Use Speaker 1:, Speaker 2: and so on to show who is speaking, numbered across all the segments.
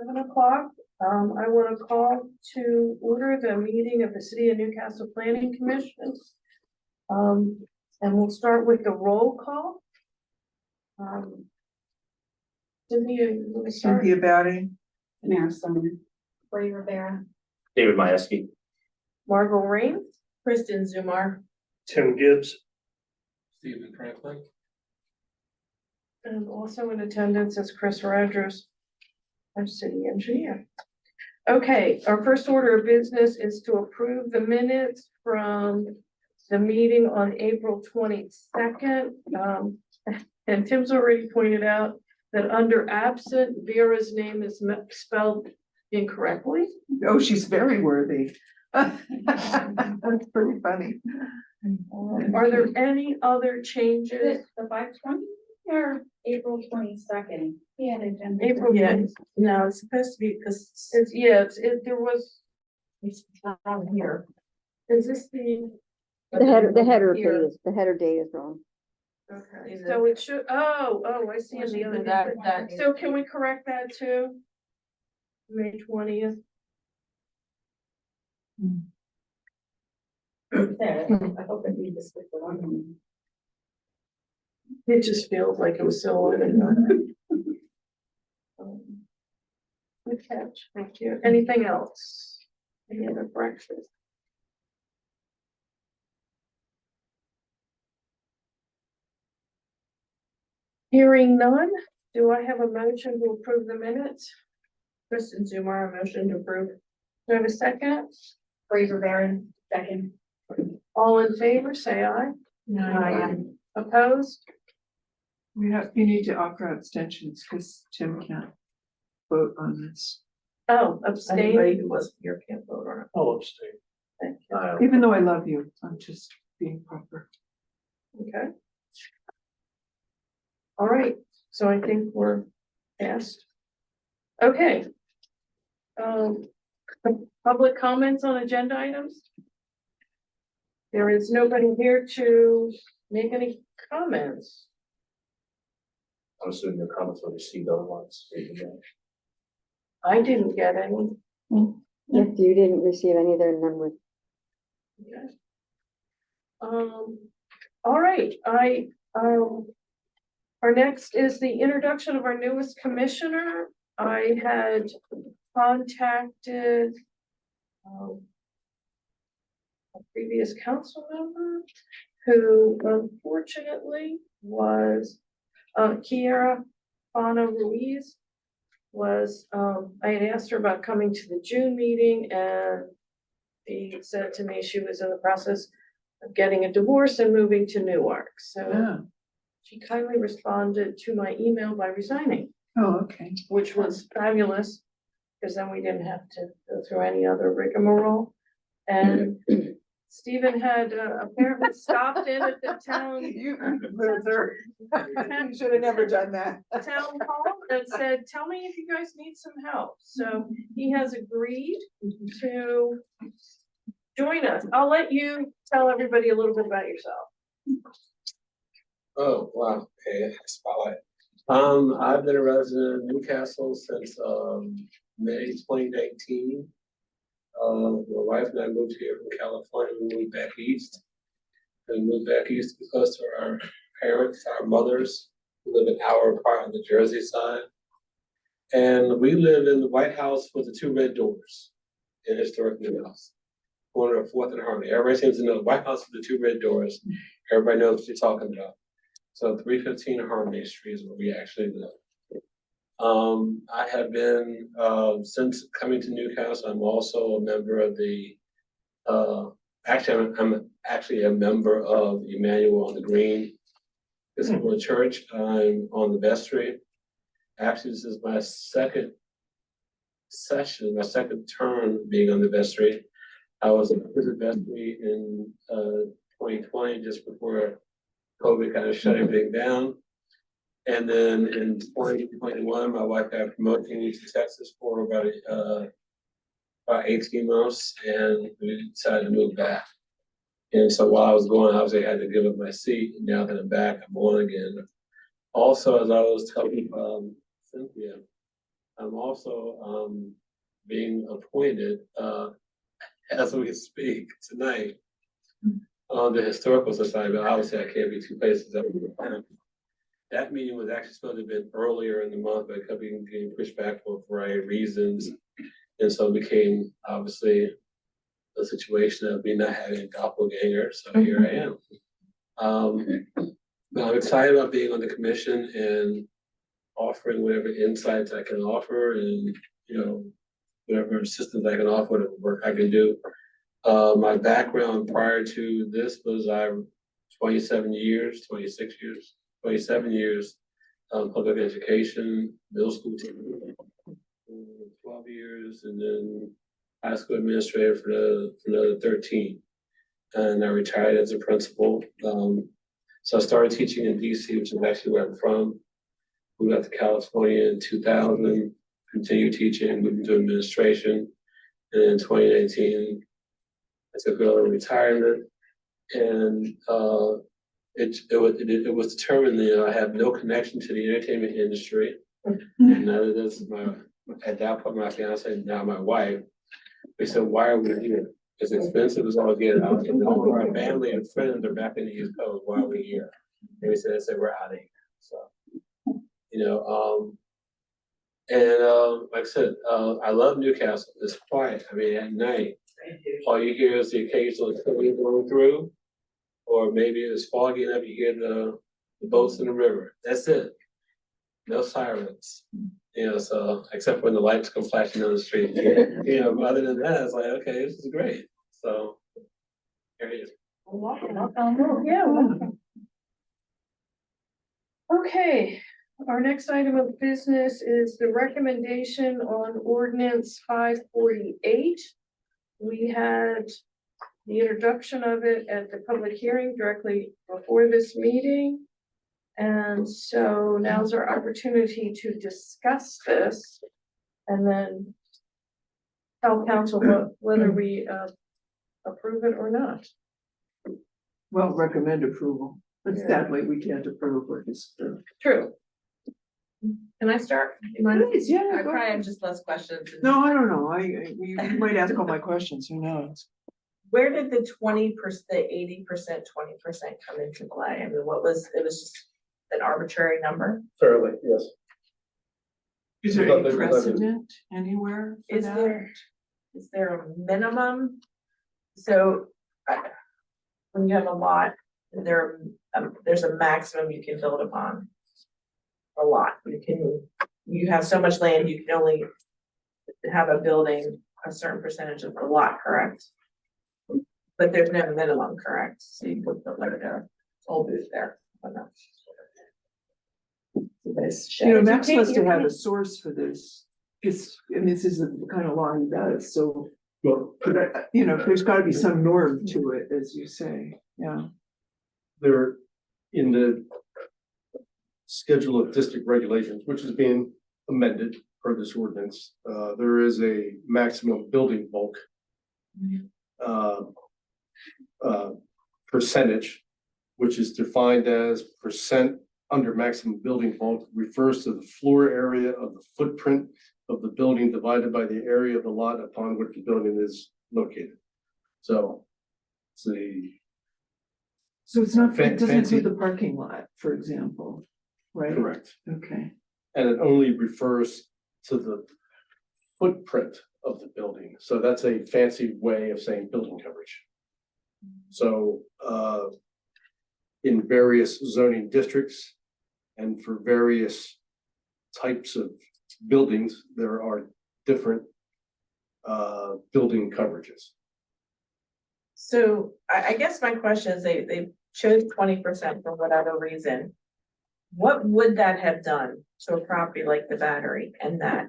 Speaker 1: 7 o'clock. I want to call to order the meeting of the City of Newcastle Planning Commission. And we'll start with the roll call. Cynthia, you want to start?
Speaker 2: Cynthia Bowdy.
Speaker 3: Tamara Summer. Bree Rivera.
Speaker 4: David Majewski.
Speaker 1: Margot Rain. Kristen Zumar.
Speaker 4: Tim Gibbs.
Speaker 5: Stephen Franklin.
Speaker 1: And also in attendance is Chris Rogers, our city engineer. Okay, our first order of business is to approve the minutes from the meeting on April 22nd. And Tim's already pointed out that under absent, Vera's name is spelled incorrectly.
Speaker 2: Oh, she's very worthy. That's pretty funny.
Speaker 1: Are there any other changes?
Speaker 3: The 5/20 or April 22nd? Yeah,
Speaker 1: April, yeah,
Speaker 3: No, it's supposed to be because
Speaker 1: there was,
Speaker 3: it's down here.
Speaker 1: is this the?
Speaker 6: The header
Speaker 1: Here.
Speaker 6: page, the header date is wrong.
Speaker 1: Okay, so it should, I see in the other.
Speaker 3: That
Speaker 1: So can we correct that too? May 20th?
Speaker 3: I hope it be this with the one.
Speaker 1: It just feels like it was so long. Good catch, thank you. Anything else? Any other breakfast? Hearing none, do I have a motion to approve the minutes? Kristen Zumar, a motion to approve. Do I have a second?
Speaker 3: Bree Rivera, second.
Speaker 1: All in favor, say aye.
Speaker 3: Aye.
Speaker 1: Opposed?
Speaker 2: You need to offer abstentions because Tim can't vote on this.
Speaker 1: Oh, abstain.
Speaker 2: Anybody
Speaker 1: Who wasn't here can't vote on it.
Speaker 4: I'll abstain.
Speaker 1: Thank you.
Speaker 2: Even though I love you, I'm just being proper.
Speaker 1: Okay. All right, so I think we're past. Okay. Public comments on agenda items? There is nobody here to make any comments.
Speaker 4: I'm assuming your comments were received otherwise.
Speaker 1: I didn't get any.
Speaker 6: If you didn't receive any, then none would.
Speaker 1: Okay. All right, our next is the introduction of our newest commissioner. I had contacted a previous council member who unfortunately was Kiera Fana Ruiz. I had asked her about coming to the June meeting, and she said to me she was in the process of getting a divorce and moving to Newark. So
Speaker 2: Yeah.
Speaker 1: she kindly responded to my email by resigning,
Speaker 2: Oh, okay.
Speaker 1: which was fabulous, because then we didn't have to go through any other rigmarole. And Stephen had apparently stopped in at the town
Speaker 2: You loser. You should have never done that.
Speaker 1: town hall and said, tell me if you guys need some help. So he has agreed to join us. I'll let you tell everybody a little bit about yourself.
Speaker 5: Oh, wow, okay, spotlight. I've been a resident of Newcastle since May 2019. My wife and I moved here from California. We moved back east. We moved back east because of our parents, our mothers, who live an hour apart on the Jersey side. And we live in the White House with the 2 red doors in historic Newhouse, corner of 4th and Harmony. Everybody seems to know the White House with the 2 red doors. Everybody knows what you're talking about. So 315 Harmony Street is where we actually live. I have been, since coming to Newcastle, I'm also a member of the, I'm actually a member of Emmanuel on the Green Episcopal Church. I'm on the vestry. Actually, this is my second session, my second term being on the vestry. I was on the vestry in 2020, just before COVID kind of shut everything down. And then in 2021, my wife got promoted to Texas for about 18 months, and we decided to move back. And so while I was going, obviously I had to give up my seat. And now that I'm back, I'm on again. Also, as I was telling Cynthia, I'm also, being appointed, as we speak tonight, on the Historical Society, but obviously I can't be two places at one time. That meeting was actually supposed to have been earlier in the month, but it kept getting pushed back for a variety of reasons. And so it became obviously a situation of me not having a doppelganger, so here I am. But I'm excited about being on the commission and offering whatever insights I can offer and, you know, whatever assistance I can offer, whatever work I can do. My background prior to this was 27 years, 26 years, 27 years, public education, middle school teacher, 12 years, and then high school administrator for another 13. And I retired as a principal. So I started teaching in DC, which is actually where I'm from. Moved out to California in 2000, continued teaching, moved into administration. And in 2019, I took early retirement. And it was determined that I have no connection to the entertainment industry. Neither does at that point, my fiance, now my wife. We said, why are we here? It's expensive as all get out, and all of our family and friends are back in the East Coast. Why are we here? And we said, we're out of here. So, you know, like I said, I love Newcastle. It's quiet. I mean, at night, all you hear is the occasional train going through, or maybe it's foggy enough you hear the boats in the river. That's it. No sirens. You know, so except when the lights come flashing down the street. You know, other than that, it's like, okay, this is great. So here it is.
Speaker 1: Yeah. welcome. Okay, our next item of business is the recommendation on ordinance 548. We had the introduction of it at the public hearing directly before this meeting. And so now's our opportunity to discuss this and then tell council whether we approve it or not.
Speaker 2: Well, recommend approval, but
Speaker 1: Yeah.
Speaker 2: sadly, we can't approve or disapprove.
Speaker 1: True. Can I start? You mind if-
Speaker 2: Please, yeah,
Speaker 3: I
Speaker 2: go
Speaker 3: probably
Speaker 2: ahead.
Speaker 3: have just less questions.
Speaker 2: No, I don't know, you might ask all my questions, who knows?
Speaker 3: Where did the 20%, the 80%, 20% come into play? I mean, it was just an arbitrary number?
Speaker 4: Fairly, yes.
Speaker 2: Is there
Speaker 4: There's
Speaker 2: any
Speaker 4: nothing-
Speaker 2: precedent anywhere for
Speaker 3: Is
Speaker 2: that?
Speaker 3: there a minimum? So, when you have a lot, there's a maximum you can build upon. A lot, you have so much land, you can only have a building, a certain percentage of the lot, correct? But there's no minimum, correct? So you put the letter, old booth there. Oh, no. This
Speaker 2: You know,
Speaker 3: shed.
Speaker 2: Max
Speaker 1: can't-
Speaker 2: must
Speaker 1: you
Speaker 2: have had a
Speaker 1: can't-
Speaker 2: source for this, because, and this is the kind of law he does, so,
Speaker 4: Well,
Speaker 2: but, you know, there's gotta be some norm to it, as you say, yeah.
Speaker 7: There, in the schedule of district regulations, which is being amended per this ordinance, there is a maximum building bulk percentage, which is defined as percent under maximum building bulk, refers to the floor area of the footprint of the building divided by the area of the lot upon which the building is located. So it's
Speaker 2: So it's not, it doesn't
Speaker 7: Fancy.
Speaker 2: include the parking lot, for example, right?
Speaker 7: correct.
Speaker 2: Okay,
Speaker 7: And it only refers to the footprint of the building. So that's a fancy way of saying building coverage. So, in various zoning districts and for various types of buildings, there are different, building coverages.
Speaker 3: So I guess my question is, they chose 20% for whatever reason. What would that have done to a property like the Battery and that?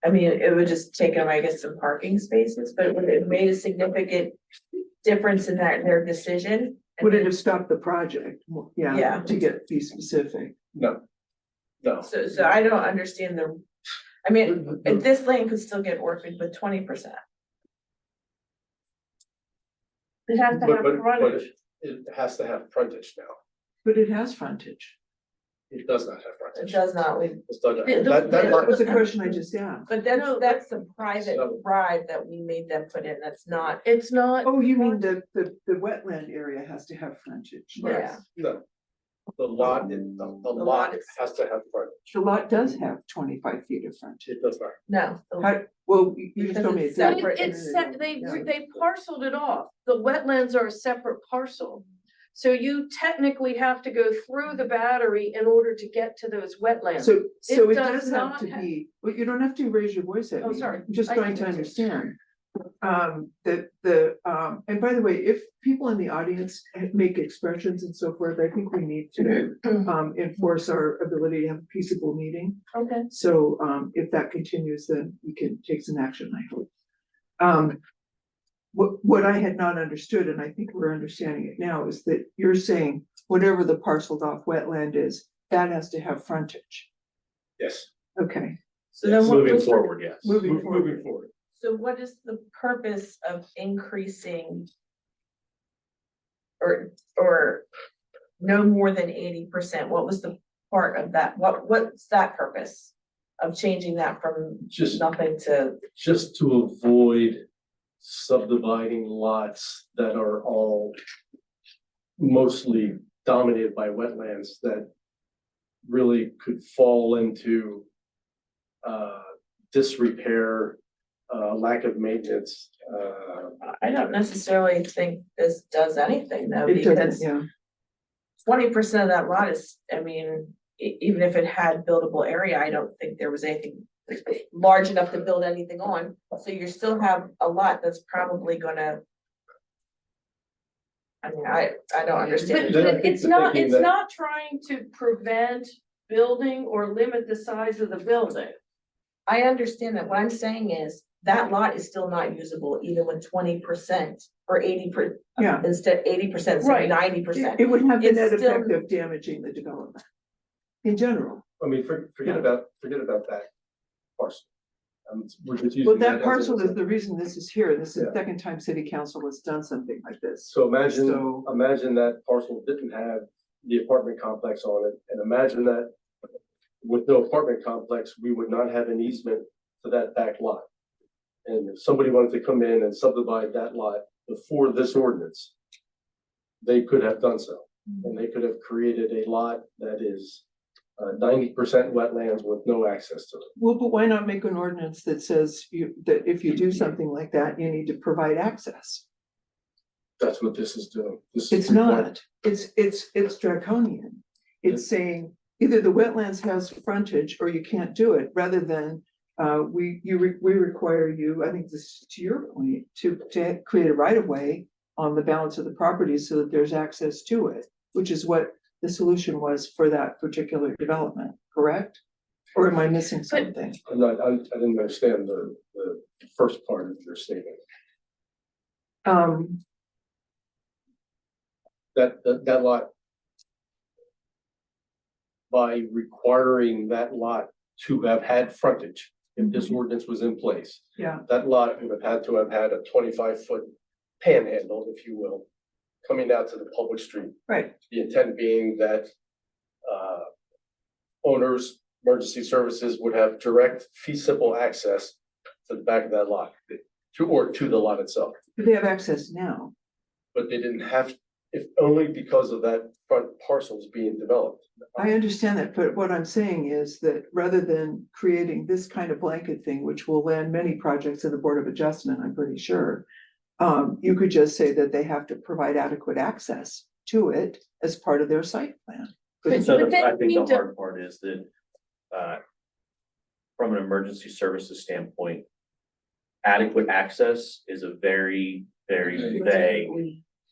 Speaker 3: I mean, it would just take them, I guess, some parking spaces, but would it have made a significant difference in their decision?
Speaker 2: would it have stopped the project? Yeah,
Speaker 3: Yeah.
Speaker 2: to be specific.
Speaker 7: No. No.
Speaker 3: So I don't understand I mean, if this land could still get orphaned with 20%.
Speaker 1: It has to
Speaker 7: But-
Speaker 1: have
Speaker 7: but- but
Speaker 1: frontage.
Speaker 7: It has to have frontage now.
Speaker 2: But it has frontage.
Speaker 7: It does not have
Speaker 3: It
Speaker 7: frontage.
Speaker 3: does not, we,
Speaker 7: It's not-
Speaker 1: The-
Speaker 7: That
Speaker 2: That
Speaker 7: lot,
Speaker 2: was the question I just asked.
Speaker 3: but that's the private drive that we made them put in, that's not,
Speaker 1: It's not.
Speaker 2: Oh, you mean the wetland area has to have frontage?
Speaker 3: yeah.
Speaker 7: no. The lot, the lot
Speaker 3: is-
Speaker 7: has to have frontage.
Speaker 2: The lot does have 25 feet of frontage.
Speaker 7: It does not.
Speaker 3: No.
Speaker 2: How, well, you just
Speaker 3: Because
Speaker 2: told me
Speaker 3: it's
Speaker 2: it did.
Speaker 3: separate.
Speaker 1: It's set,
Speaker 2: Yeah.
Speaker 1: they parceled it off. The wetlands are a separate parcel. So you technically have to go through the battery in order to get to those wetlands.
Speaker 2: So
Speaker 1: It
Speaker 2: it
Speaker 1: does
Speaker 2: does
Speaker 1: not
Speaker 2: have to
Speaker 1: have-
Speaker 2: be, well, you don't have to raise your voice at
Speaker 1: Oh,
Speaker 2: me.
Speaker 1: sorry.
Speaker 2: I'm just
Speaker 1: I
Speaker 2: trying to
Speaker 1: didn't.
Speaker 2: understand. And by the way, if people in the audience make expressions and so forth, I think we need to enforce our ability to have a peaceable meeting.
Speaker 1: Okay.
Speaker 2: So if that continues, then we can take some action, I hope. What I had not understood, and I think we're understanding it now, is that you're saying whatever the parceled off wetland is, that has to have frontage.
Speaker 7: Yes.
Speaker 2: Okay,
Speaker 3: So then what
Speaker 4: Moving
Speaker 3: was,
Speaker 4: forward, yes.
Speaker 2: moving forward.
Speaker 7: Moving forward.
Speaker 3: so what is the purpose of increasing? Or no more than 80%, what was the part of that, what's that purpose? Of changing that from
Speaker 7: Just,
Speaker 3: nothing to,
Speaker 7: just to avoid subdividing lots that are all mostly dominated by wetlands that really could fall into disrepair, lack of maintenance.
Speaker 3: I don't necessarily think this does anything though,
Speaker 2: It doesn't,
Speaker 3: because
Speaker 2: yeah.
Speaker 3: 20% of that lot is, I mean, even if it had buildable area, I don't think there was anything large enough to build anything on, so you still have a lot that's probably gonna. I mean, I don't understand.
Speaker 1: But
Speaker 7: Then I think
Speaker 1: it's
Speaker 7: the
Speaker 1: not,
Speaker 7: thinking
Speaker 1: it's
Speaker 7: that-
Speaker 1: not trying to prevent building or limit the size of the building.
Speaker 3: I understand that, what I'm saying is, that lot is still not usable even when 20% or 80%.
Speaker 2: Yeah.
Speaker 3: Instead 80%, say
Speaker 1: Right.
Speaker 3: 90%.
Speaker 2: It would have the
Speaker 3: It's
Speaker 2: net
Speaker 3: still-
Speaker 2: effect of damaging the development. In general,
Speaker 7: I mean, forget about that parcel. We're just using
Speaker 2: well, that
Speaker 7: as
Speaker 2: parcel
Speaker 7: an
Speaker 2: is the reason this is here. This is the
Speaker 7: Yeah.
Speaker 2: second time city council has done something like this.
Speaker 7: So imagine,
Speaker 2: So-
Speaker 7: imagine that parcel didn't have the apartment complex on it, and imagine that with no apartment complex, we would not have an easement to that back lot. And if somebody wanted to come in and subdivide that lot before this ordinance, they could have done so. And they could have created a lot that is 90% wetlands with no access to it.
Speaker 2: Well, but why not make an ordinance that says that if you do something like that, you need to provide access?
Speaker 7: That's what this is doing. This is
Speaker 2: It's not, it's draconian. It's saying either the wetlands has frontage or you can't do it, rather than we require you, I think this is to your point, to create a right of way on the balance of the property so that there's access to it, which is what the solution was for that particular development, correct? Or am I missing something?
Speaker 7: I didn't understand the first part of your statement. That lot, by requiring that lot to have had frontage, if this ordinance was in place,
Speaker 2: Yeah,
Speaker 7: that lot would have had to have had a 25-foot panhandle, if you will, coming out to the public street.
Speaker 2: right.
Speaker 7: The intent being that owners, emergency services would have direct fee simple access to the back of that lot, to the lot itself.
Speaker 2: They have access now.
Speaker 7: But they didn't have, if only because of that front parcels being developed.
Speaker 2: I understand that, but what I'm saying is that rather than creating this kind of blanket thing, which will land many projects in the Board of Adjustment, I'm pretty sure. You could just say that they have to provide adequate access to it as part of their site plan.
Speaker 1: But
Speaker 4: So
Speaker 1: then
Speaker 4: I
Speaker 1: we
Speaker 4: think the
Speaker 1: need to-
Speaker 4: hard part is that, from an emergency services standpoint, adequate access is a very, very vague,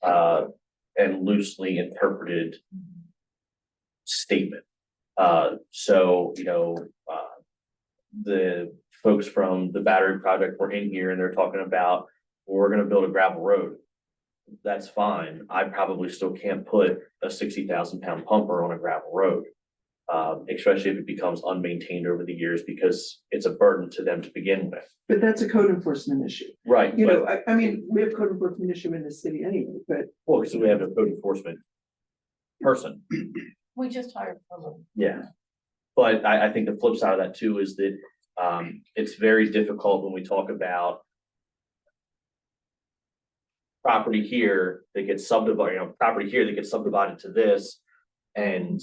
Speaker 4: and loosely interpreted statement. So, the folks from the battery project were in here and they're talking about, well, we're gonna build a gravel road. That's fine. I probably still can't put a 60,000 pound pumper on a gravel road. Especially if it becomes unmaintained over the years because it's a burden to them to begin with.
Speaker 2: But that's a code enforcement issue.
Speaker 4: Right,
Speaker 2: You know,
Speaker 4: but,
Speaker 2: I mean, we have code enforcement issue in the city anyway, but
Speaker 4: well, because we have a code enforcement person.
Speaker 3: We just hired someone.
Speaker 4: Yeah. But I think the flip side of that too is that, it's very difficult when we talk about property here that gets subdivided, property here that gets subdivided to this and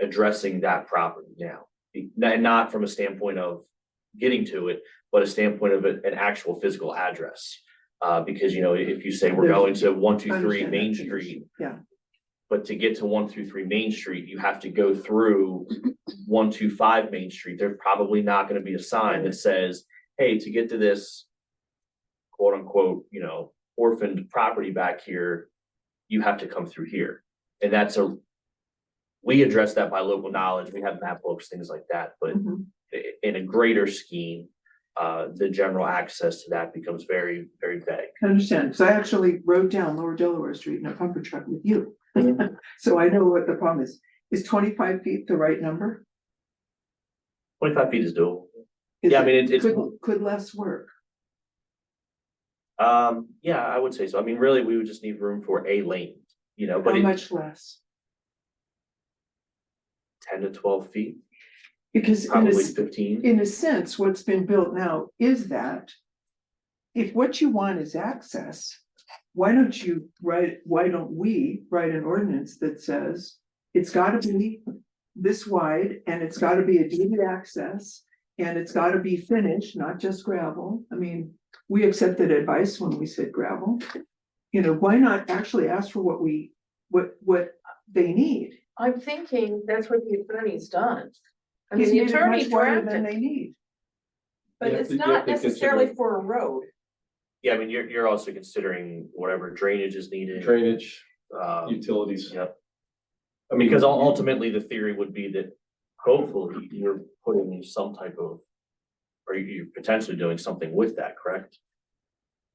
Speaker 4: addressing that property now. Not from a standpoint of getting to it, but a standpoint of an actual physical address. Because, if you say we're going to 123
Speaker 2: Understand
Speaker 4: Main
Speaker 2: that
Speaker 4: Street,
Speaker 2: condition. Yeah,
Speaker 4: but to get to 123 Main Street, you have to go through 125 Main Street. There's probably not gonna be a sign that says, hey, to get to this quote unquote, orphaned property back here, you have to come through here. And we address that by local knowledge. We have map books, things like that, but
Speaker 2: Mhm.
Speaker 4: in a greater scheme, the general access to that becomes very, very vague.
Speaker 2: I understand, because I actually rode down Lower Delaware Street in a pumper truck with you.
Speaker 4: Mhm.
Speaker 2: So I know what the problem is. Is 25 feet the right number?
Speaker 4: 25 feet is doable.
Speaker 2: Is
Speaker 4: Yeah, I
Speaker 2: it-
Speaker 4: mean, it's,
Speaker 2: Could less work?
Speaker 4: yeah, I would say so. I mean, really, we would just need room for a lane, but
Speaker 2: How much less?
Speaker 4: 10 to 12 feet,
Speaker 2: Because
Speaker 4: probably 15.
Speaker 2: in a sense, what's been built now is that if what you want is access, why don't we write an ordinance that says it's gotta be this wide and it's gotta be a deeded access and it's gotta be finished, not just gravel. I mean, we accepted advice when we said gravel. Why not actually ask for what they need?
Speaker 1: I'm thinking that's what the attorney's done. I
Speaker 2: He's
Speaker 1: mean, the
Speaker 2: made it
Speaker 1: attorney
Speaker 2: much wider than
Speaker 1: drafted.
Speaker 2: they need.
Speaker 3: But
Speaker 5: You have
Speaker 3: it's
Speaker 5: to- you
Speaker 3: not
Speaker 5: have to
Speaker 3: necessarily
Speaker 5: consider-
Speaker 3: for a road.
Speaker 4: Yeah, I mean, you're also considering whatever drainage is needed.
Speaker 5: Drainage,
Speaker 4: Um,
Speaker 5: utilities.
Speaker 4: Yep.
Speaker 5: I mean,
Speaker 4: Because ultimately, the theory would be that hopefully you're putting some type of, or you're potentially doing something with that, correct?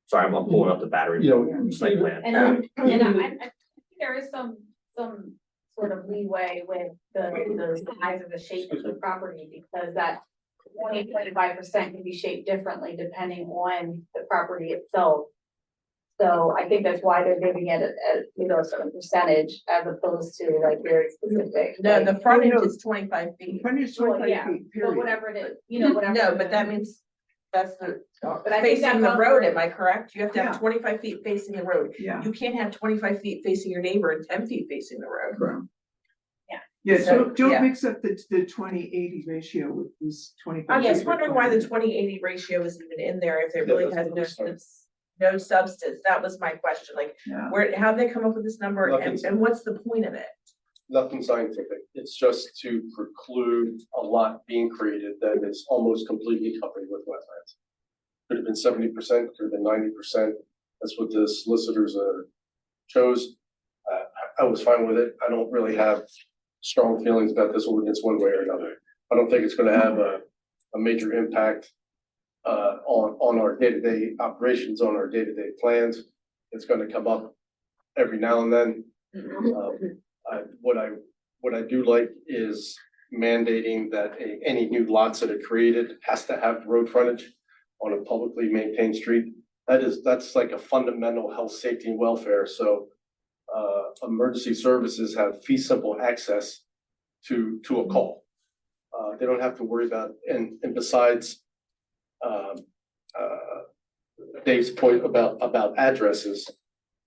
Speaker 4: Sorry, I'm pulling up the battery site plan.
Speaker 8: And I think there is some sort of leeway with the size of the shape of the property, because that 25% can be shaped differently depending on the property itself. So I think that's why they're giving it a certain percentage as opposed to like very specific.
Speaker 3: No,
Speaker 8: like-
Speaker 3: the frontage
Speaker 2: no.
Speaker 3: is 25
Speaker 2: In
Speaker 3: feet.
Speaker 2: front of you,
Speaker 8: Well,
Speaker 2: 25
Speaker 8: yeah,
Speaker 2: feet,
Speaker 8: But
Speaker 2: period.
Speaker 8: whatever it is, whatever.
Speaker 3: No, but that means that's the,
Speaker 8: But I think
Speaker 3: facing
Speaker 8: that
Speaker 3: the road,
Speaker 8: boundary-
Speaker 3: am I correct? You have to have
Speaker 2: Yeah.
Speaker 3: 25 feet facing the road.
Speaker 2: Yeah.
Speaker 3: You can't have 25 feet facing your neighbor and 10 feet facing the road.
Speaker 2: Yeah,
Speaker 3: So,
Speaker 2: don't
Speaker 3: yeah.
Speaker 2: mix up the 20-80 ratio with this 25.
Speaker 3: I'm just
Speaker 2: feet
Speaker 3: wondering why the
Speaker 2: requirement.
Speaker 3: 20-80 ratio is even in there if it
Speaker 5: Yeah,
Speaker 3: really
Speaker 5: that's
Speaker 3: has
Speaker 5: what
Speaker 3: no
Speaker 5: I'm saying.
Speaker 3: no substance. That was my question, like,
Speaker 2: Yeah.
Speaker 3: how'd they come up with this number and,
Speaker 5: Nothing's-
Speaker 3: and what's the point of it?
Speaker 5: nothing scientific. It's just to preclude a lot being created that is almost completely covered with wetlands. Could have been 70%, could have been 90%. That's what the solicitors chose. I was fine with it. I don't really have strong feelings about this ordinance one way or another. I don't think it's gonna have a major impact on our day-to-day operations, on our day-to-day plans. It's gonna come up every now and then. What I do like is mandating that any new lots that are created has to have road frontage on a publicly maintained street. That's like a fundamental health, safety and welfare, so emergency services have fee simple access to a call. They don't have to worry about, and besides Dave's point about addresses,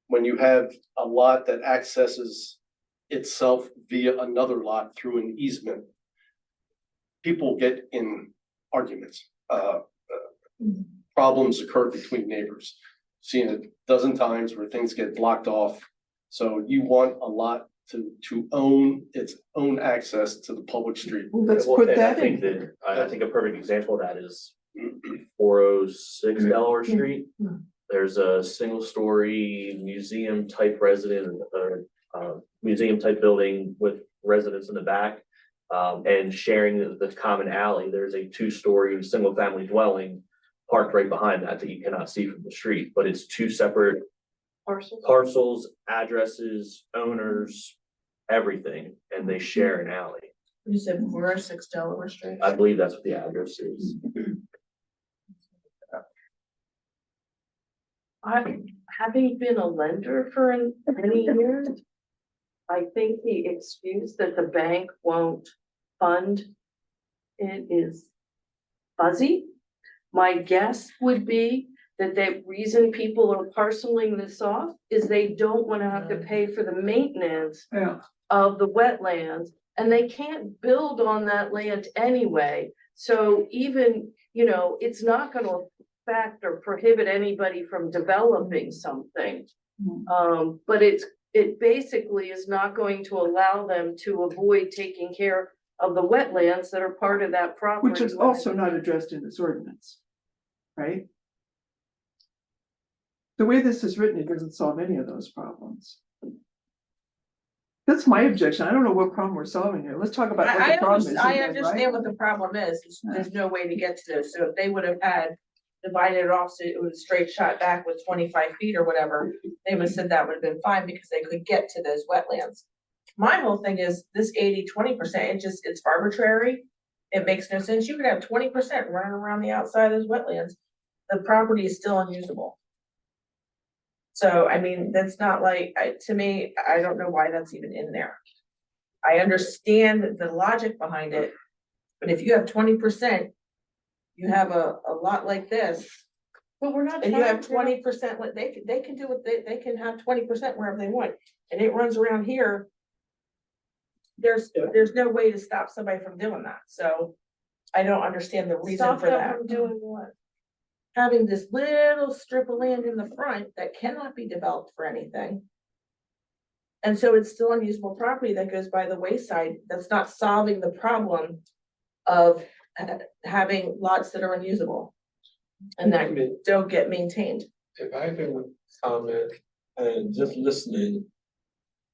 Speaker 5: when you have a lot that accesses itself via another lot through an easement, people get in arguments. Problems occur between neighbors. Seen it a dozen times where things get blocked off. So you want a lot to own its own access to the public street.
Speaker 2: Well, let's
Speaker 4: Well,
Speaker 2: put
Speaker 4: and
Speaker 2: that in.
Speaker 4: I think a perfect example of that is 406 Delaware Street.
Speaker 2: Mm.
Speaker 4: There's a single story museum type resident, museum type building with residents in the back. And sharing the common alley, there's a 2-story single family dwelling parked right behind that you cannot see from the street, but it's 2 separate parcels, addresses, owners, everything, and they share an alley.
Speaker 3: You said 406 Delaware Street?
Speaker 4: I believe that's what the address is.
Speaker 1: Having been a lender for many years, I think the excuse that the bank won't fund it is fuzzy. My guess would be that the reason people are parceling this off is they don't wanna have to pay for the maintenance
Speaker 2: Yeah,
Speaker 1: of the wetlands, and they can't build on that land anyway. So even, it's not gonna affect or prohibit anybody from developing something. But it basically is not going to allow them to avoid taking care of the wetlands that are part of that property.
Speaker 2: which is also not addressed in this ordinance, right? The way this is written, it doesn't solve any of those problems. That's my objection. I don't know what problem we're solving here. Let's talk about what
Speaker 3: I
Speaker 2: the problem is.
Speaker 3: I
Speaker 2: and then,
Speaker 3: understand
Speaker 2: right?
Speaker 3: what the problem is, there's no way to get to this, so if they would have had divided it off, so it was a straight shot back with 25 feet or whatever, they would have said that would have been fine, because they could get to those wetlands. My whole thing is this 80-20%, it's arbitrary, it makes no sense, you could have 20% running around the outside of those wetlands, the property is still unusable. So, I mean, that's not like, to me, I don't know why that's even in there. I understand the logic behind it, but if you have 20%, you have a lot like this,
Speaker 1: But we're not.
Speaker 3: and you have
Speaker 1: talking-
Speaker 3: 20%, they can do what they can have 20% wherever they want, and it runs around here. There's no way to stop somebody from doing that, so I don't understand the reason
Speaker 1: Stop
Speaker 3: for
Speaker 1: them
Speaker 3: that.
Speaker 1: from doing what?
Speaker 3: Having this little strip of land in the front that cannot be developed for anything. And so it's still unusable property that goes by the wayside, that's not solving the problem of having lots that are unusable. And that don't get maintained.
Speaker 5: If I can comment, and just listening,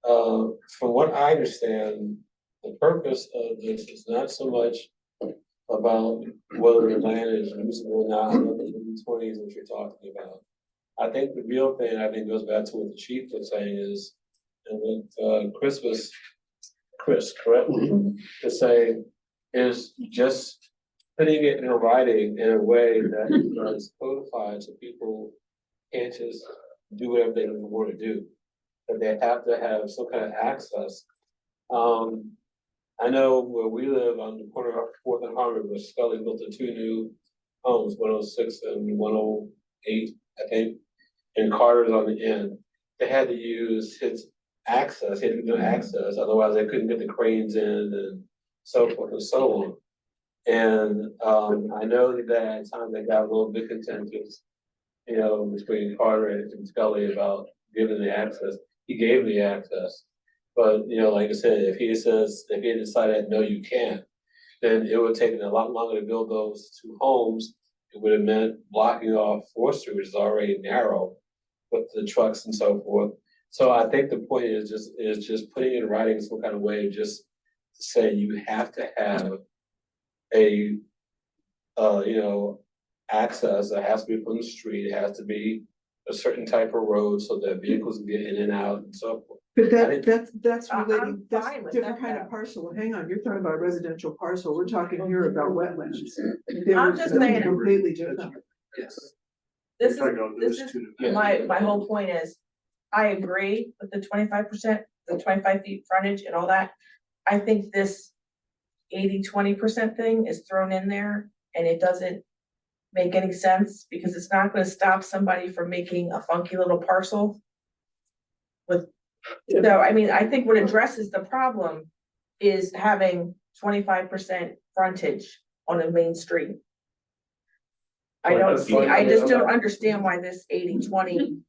Speaker 5: from what I understand, the purpose of this is not so much about whether the land is usable or not, in the 20s that you're talking about. I think the real thing, goes back to what the chief was saying is, and what Chris, correct? To say, is just putting it in writing in a way that is codified so people can't just do whatever they want to do. That they have to have some kind of access. I know where we live on the corner of 4th and Harvard, where Scully built the 2 new homes, 106 and 108, I think, and Carter's on the end. They had to use his access, he had to do access, otherwise they couldn't get the cranes in and so forth and so on. And I know that at times they got a little bit contentious, between Carter and Scully about giving the access. He gave the access. But, like I said, if he decided, no, you can't, then it would take a lot longer to build those 2 homes. It would have meant blocking off 4th Street, which is already narrow with the trucks and so forth. So I think the point is just putting in writing some kind of way, just to say you have to have a, access that has to be from the street, it has to be a certain type of road so that vehicles can get in and out and so forth.
Speaker 2: But
Speaker 5: I
Speaker 2: that's
Speaker 3: I'm
Speaker 2: relating, that's
Speaker 3: fine with
Speaker 2: different
Speaker 3: that,
Speaker 2: kind
Speaker 3: though.
Speaker 2: of parcel. Hang on, you're talking about residential parcel. We're talking here about wetlands.
Speaker 3: I'm just saying-
Speaker 2: Completely different.
Speaker 5: Yes.
Speaker 3: This is my whole point is, I agree with the 25%, the 25 feet frontage and all that. I think this 80-20% thing is thrown in there and it doesn't make any sense because it's not gonna stop somebody from making a funky little parcel. So, I mean, I think what addresses the problem is having 25% frontage on a main street. I just don't understand why this 80-20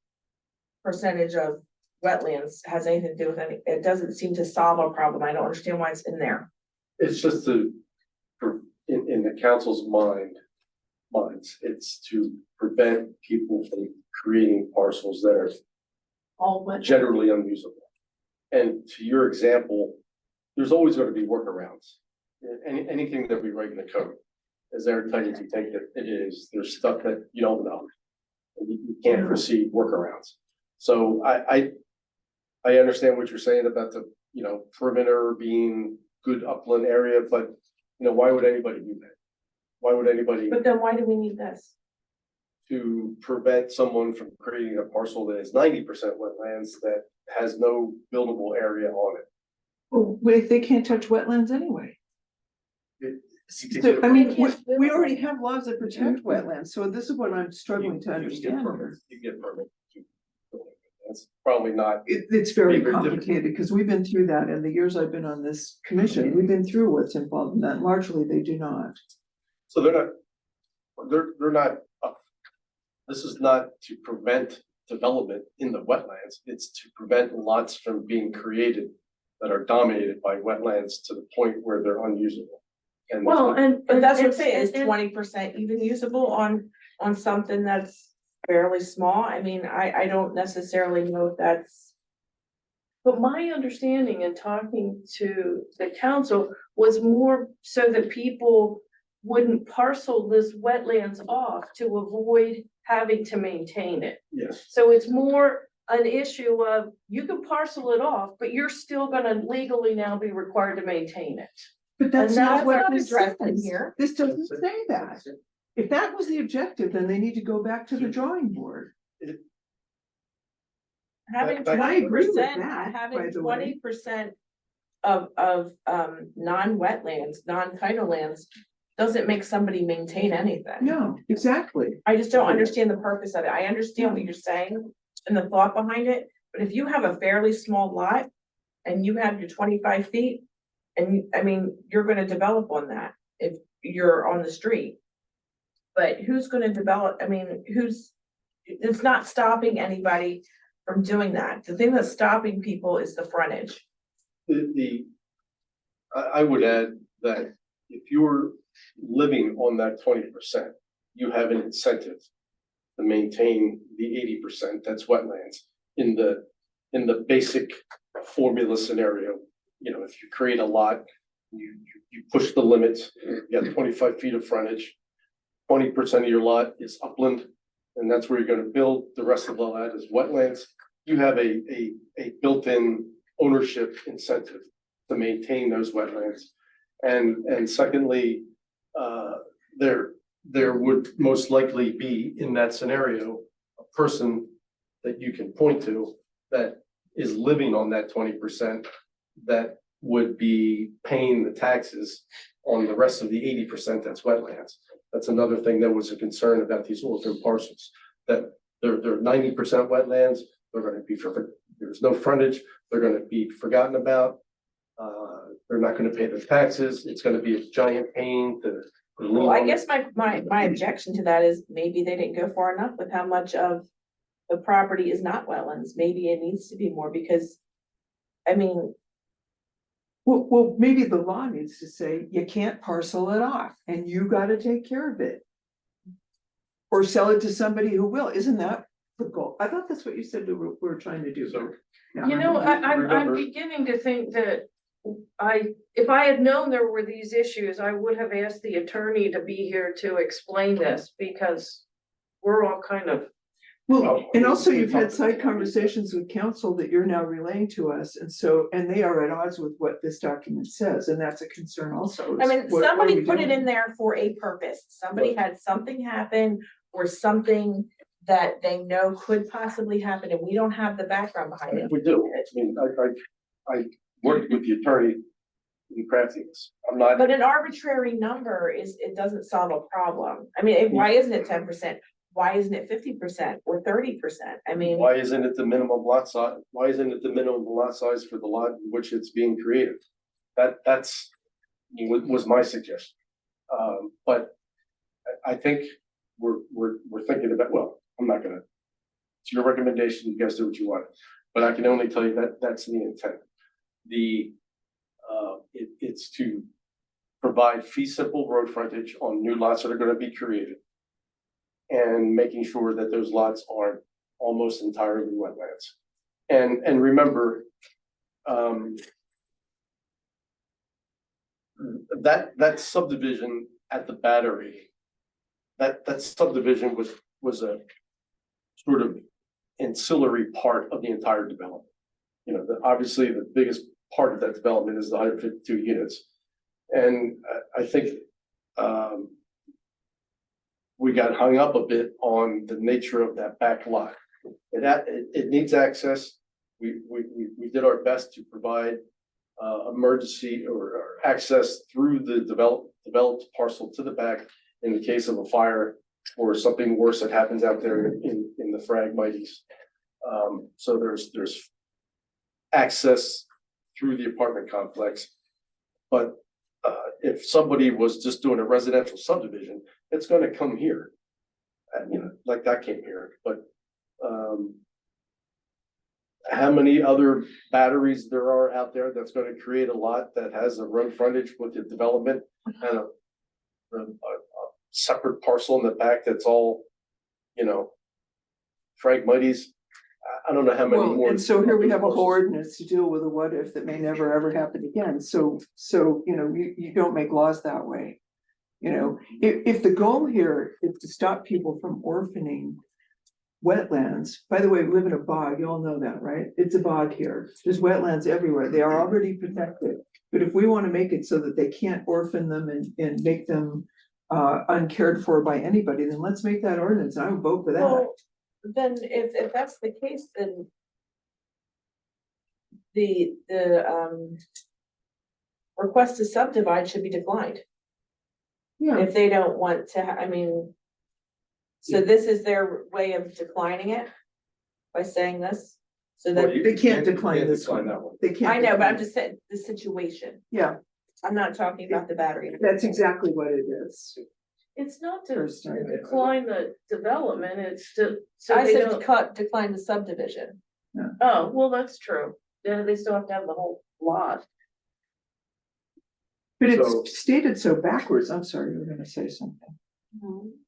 Speaker 3: percentage of wetlands has anything to do with it doesn't seem to solve a problem. I don't understand why it's in there.
Speaker 7: It's just in the council's minds, it's to prevent people from creating parcels that are
Speaker 1: All wet.
Speaker 7: generally unusable. And to your example, there's always gonna be workarounds. Anything that we write in the code, as every time you think that it is, there's stuff that you don't know. And you can't foresee workarounds. So I understand what you're saying about the, perimeter being good upland area, but, why would anybody do that? Why would anybody?
Speaker 3: But then why do we need this?
Speaker 7: To prevent someone from creating a parcel that is 90% wetlands that has no buildable area on it.
Speaker 2: Well, they can't touch wetlands anyway.
Speaker 7: You
Speaker 2: So,
Speaker 7: could-
Speaker 2: I mean,
Speaker 1: They can't
Speaker 2: we already
Speaker 1: build.
Speaker 2: have laws that protect wetlands, so this is what I'm struggling to
Speaker 7: you get
Speaker 2: understand here.
Speaker 7: permits, you get permits. That's probably not,
Speaker 2: It's very
Speaker 7: Very difficult.
Speaker 2: complicated, because we've been through that in the years I've been on this commission, we've been through what's involved in that, largely they do not.
Speaker 7: so they're not, this is not to prevent development in the wetlands, it's to prevent lots from being created that are dominated by wetlands to the point where they're unusable. And
Speaker 1: Well, and.
Speaker 3: But that's what I'm
Speaker 1: and-
Speaker 3: saying, is
Speaker 1: and-
Speaker 3: 20% even usable on something that's fairly small? I mean, I don't necessarily know if that's.
Speaker 1: But my understanding in talking to the council was more so that people wouldn't parcel this wetlands off to avoid having to maintain it.
Speaker 7: yes,
Speaker 1: So it's more an issue of, you can parcel it off, but you're still gonna legally now be required to maintain it.
Speaker 2: But that's
Speaker 1: And
Speaker 2: not
Speaker 1: that's
Speaker 2: what
Speaker 3: not
Speaker 2: this
Speaker 3: addressed in
Speaker 2: says.
Speaker 3: here.
Speaker 2: This doesn't say that. If that was the objective, then they need to go back to the drawing board.
Speaker 3: Having
Speaker 7: But
Speaker 2: I agree with
Speaker 3: 20%,
Speaker 2: that, by
Speaker 3: having
Speaker 2: the way.
Speaker 3: 20% of non-wetlands, non-tidal lands, doesn't make somebody maintain anything.
Speaker 2: No, exactly.
Speaker 3: I just don't understand the purpose of it. I understand what you're saying and the thought behind it, but if you have a fairly small lot and you have your 25 feet, and I mean, you're gonna develop on that if you're on the street. But who's gonna develop, I mean, it's not stopping anybody from doing that. The thing that's stopping people is the frontage.
Speaker 7: I would add that if you're living on that 20%, you have an incentive to maintain the 80% that's wetlands in the basic formula scenario. You know, if you create a lot, you push the limits, you have 25 feet of frontage, 20% of your lot is upland, and that's where you're gonna build. The rest of the lot is wetlands. You have a built-in ownership incentive to maintain those wetlands. And secondly, there would most likely be in that scenario, a person that you can point to that is living on that 20% that would be paying the taxes on the rest of the 80% that's wetlands. That's another thing that was a concern about these orphan parcels, that they're 90% wetlands, they're gonna be, there's no frontage, they're gonna be forgotten about. They're not gonna pay the taxes, it's gonna be a giant pain to. put a lien
Speaker 3: Well, I
Speaker 7: on it.
Speaker 3: guess my objection to that is maybe they didn't go far enough with how much of the property is not wetlands. Maybe it needs to be more because, I mean,
Speaker 2: Well, maybe the law needs to say you can't parcel it off and you gotta take care of it. Or sell it to somebody who will. Isn't that the goal? I thought that's what you said we're trying to do.
Speaker 7: So-
Speaker 2: Yeah.
Speaker 1: You know, I'm
Speaker 7: Remember-
Speaker 1: beginning to think that if I had known there were these issues, I would have asked the attorney to be here to explain this, because we're all kind of,
Speaker 2: Well, and also
Speaker 7: we
Speaker 2: you've had
Speaker 7: talked about
Speaker 2: side
Speaker 7: that.
Speaker 2: conversations with council that you're now relaying to us, and they are at odds with what this document says, and that's a concern also.
Speaker 3: I
Speaker 2: is
Speaker 3: mean,
Speaker 2: what are
Speaker 3: somebody
Speaker 2: we
Speaker 3: put it
Speaker 2: doing?
Speaker 3: in there for a purpose. Somebody had something happen or something that they know could possibly happen and we don't have the background behind it.
Speaker 7: We do, I mean, I worked with the attorney in crafting this, I'm not.
Speaker 3: But an arbitrary number it doesn't solve a problem. I mean, why isn't it 10%? Why isn't it 50% or 30%? I mean,
Speaker 7: Why isn't it the minimum lot size? Why isn't it the minimum lot size for the lot in which it's being created? That's was my suggestion. But I think we're thinking about, well, I'm not gonna, it's your recommendation, you guys do what you want. But I can only tell you that that's the intent. It's to provide fee simple road frontage on new lots that are gonna be created. And making sure that those lots aren't almost entirely wetlands. And remember, that subdivision at the Battery, that subdivision was a sort of ancillary part of the entire development. You know, obviously the biggest part of that development is the 152 units. And I think, we got hung up a bit on the nature of that back lot. It needs access. we did our best to provide emergency or access through the developed parcel to the back in the case of a fire or something worse that happens out there in the Phragmites. So there's access through the apartment complex. But if somebody was just doing a residential subdivision, it's gonna come here. You know, like that came here, but how many other batteries there are out there that's gonna create a lot that has a road frontage with the development and a separate parcel in the back that's all, you know, Phragmites. I don't know how many
Speaker 2: Well,
Speaker 7: more.
Speaker 2: and so here we have a whole ordinance to deal with a what if that may never ever happen again. So, you know, you don't make laws that way. You know, if the goal here is to stop people from orphaning wetlands, by the way, we live in a bog, you all know that, right? It's a bog here. There's wetlands everywhere. They are already protected. But if we want to make it so that they can't orphan them and make them uncared for by anybody, then let's make that ordinance. I would vote for that.
Speaker 3: Well, then if that's the case, then the request to subdivide should be declined.
Speaker 2: Yeah,
Speaker 3: If they don't want to, I mean, so this is their way of declining it by saying this? So that,
Speaker 2: they can't decline this
Speaker 7: decline
Speaker 2: one.
Speaker 7: that one.
Speaker 2: They can't.
Speaker 3: I know, but I'm
Speaker 2: decline-
Speaker 3: just saying the situation.
Speaker 2: Yeah,
Speaker 3: I'm not talking about the battery.
Speaker 2: that's exactly what it is.
Speaker 1: It's not to
Speaker 2: First time.
Speaker 1: decline the development, it's to, so
Speaker 3: I
Speaker 1: they
Speaker 3: said
Speaker 1: don't,
Speaker 3: decline the subdivision.
Speaker 1: oh, well, that's true. Yeah, they still have to have the whole lot.
Speaker 2: But
Speaker 7: So-
Speaker 2: it's stated so backwards. I'm sorry, you were gonna say something.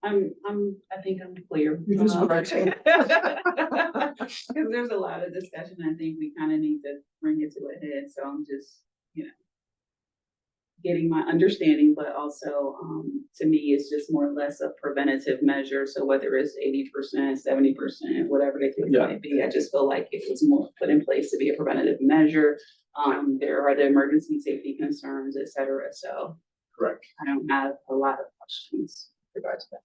Speaker 9: I think I'm clear.
Speaker 2: You just corrected.
Speaker 9: Cause there's a lot of discussion, I think we kind of need to bring it to a head, so I'm just, getting my understanding, but also, to me, it's just more or less a preventative measure, so whether it's 80%, 70%, whatever the case
Speaker 7: Yeah.
Speaker 9: might be, I just feel like it was more put in place to be a preventative measure. There are the emergency safety concerns, et cetera, so
Speaker 7: Correct.
Speaker 9: I don't have a lot of questions with regard to that.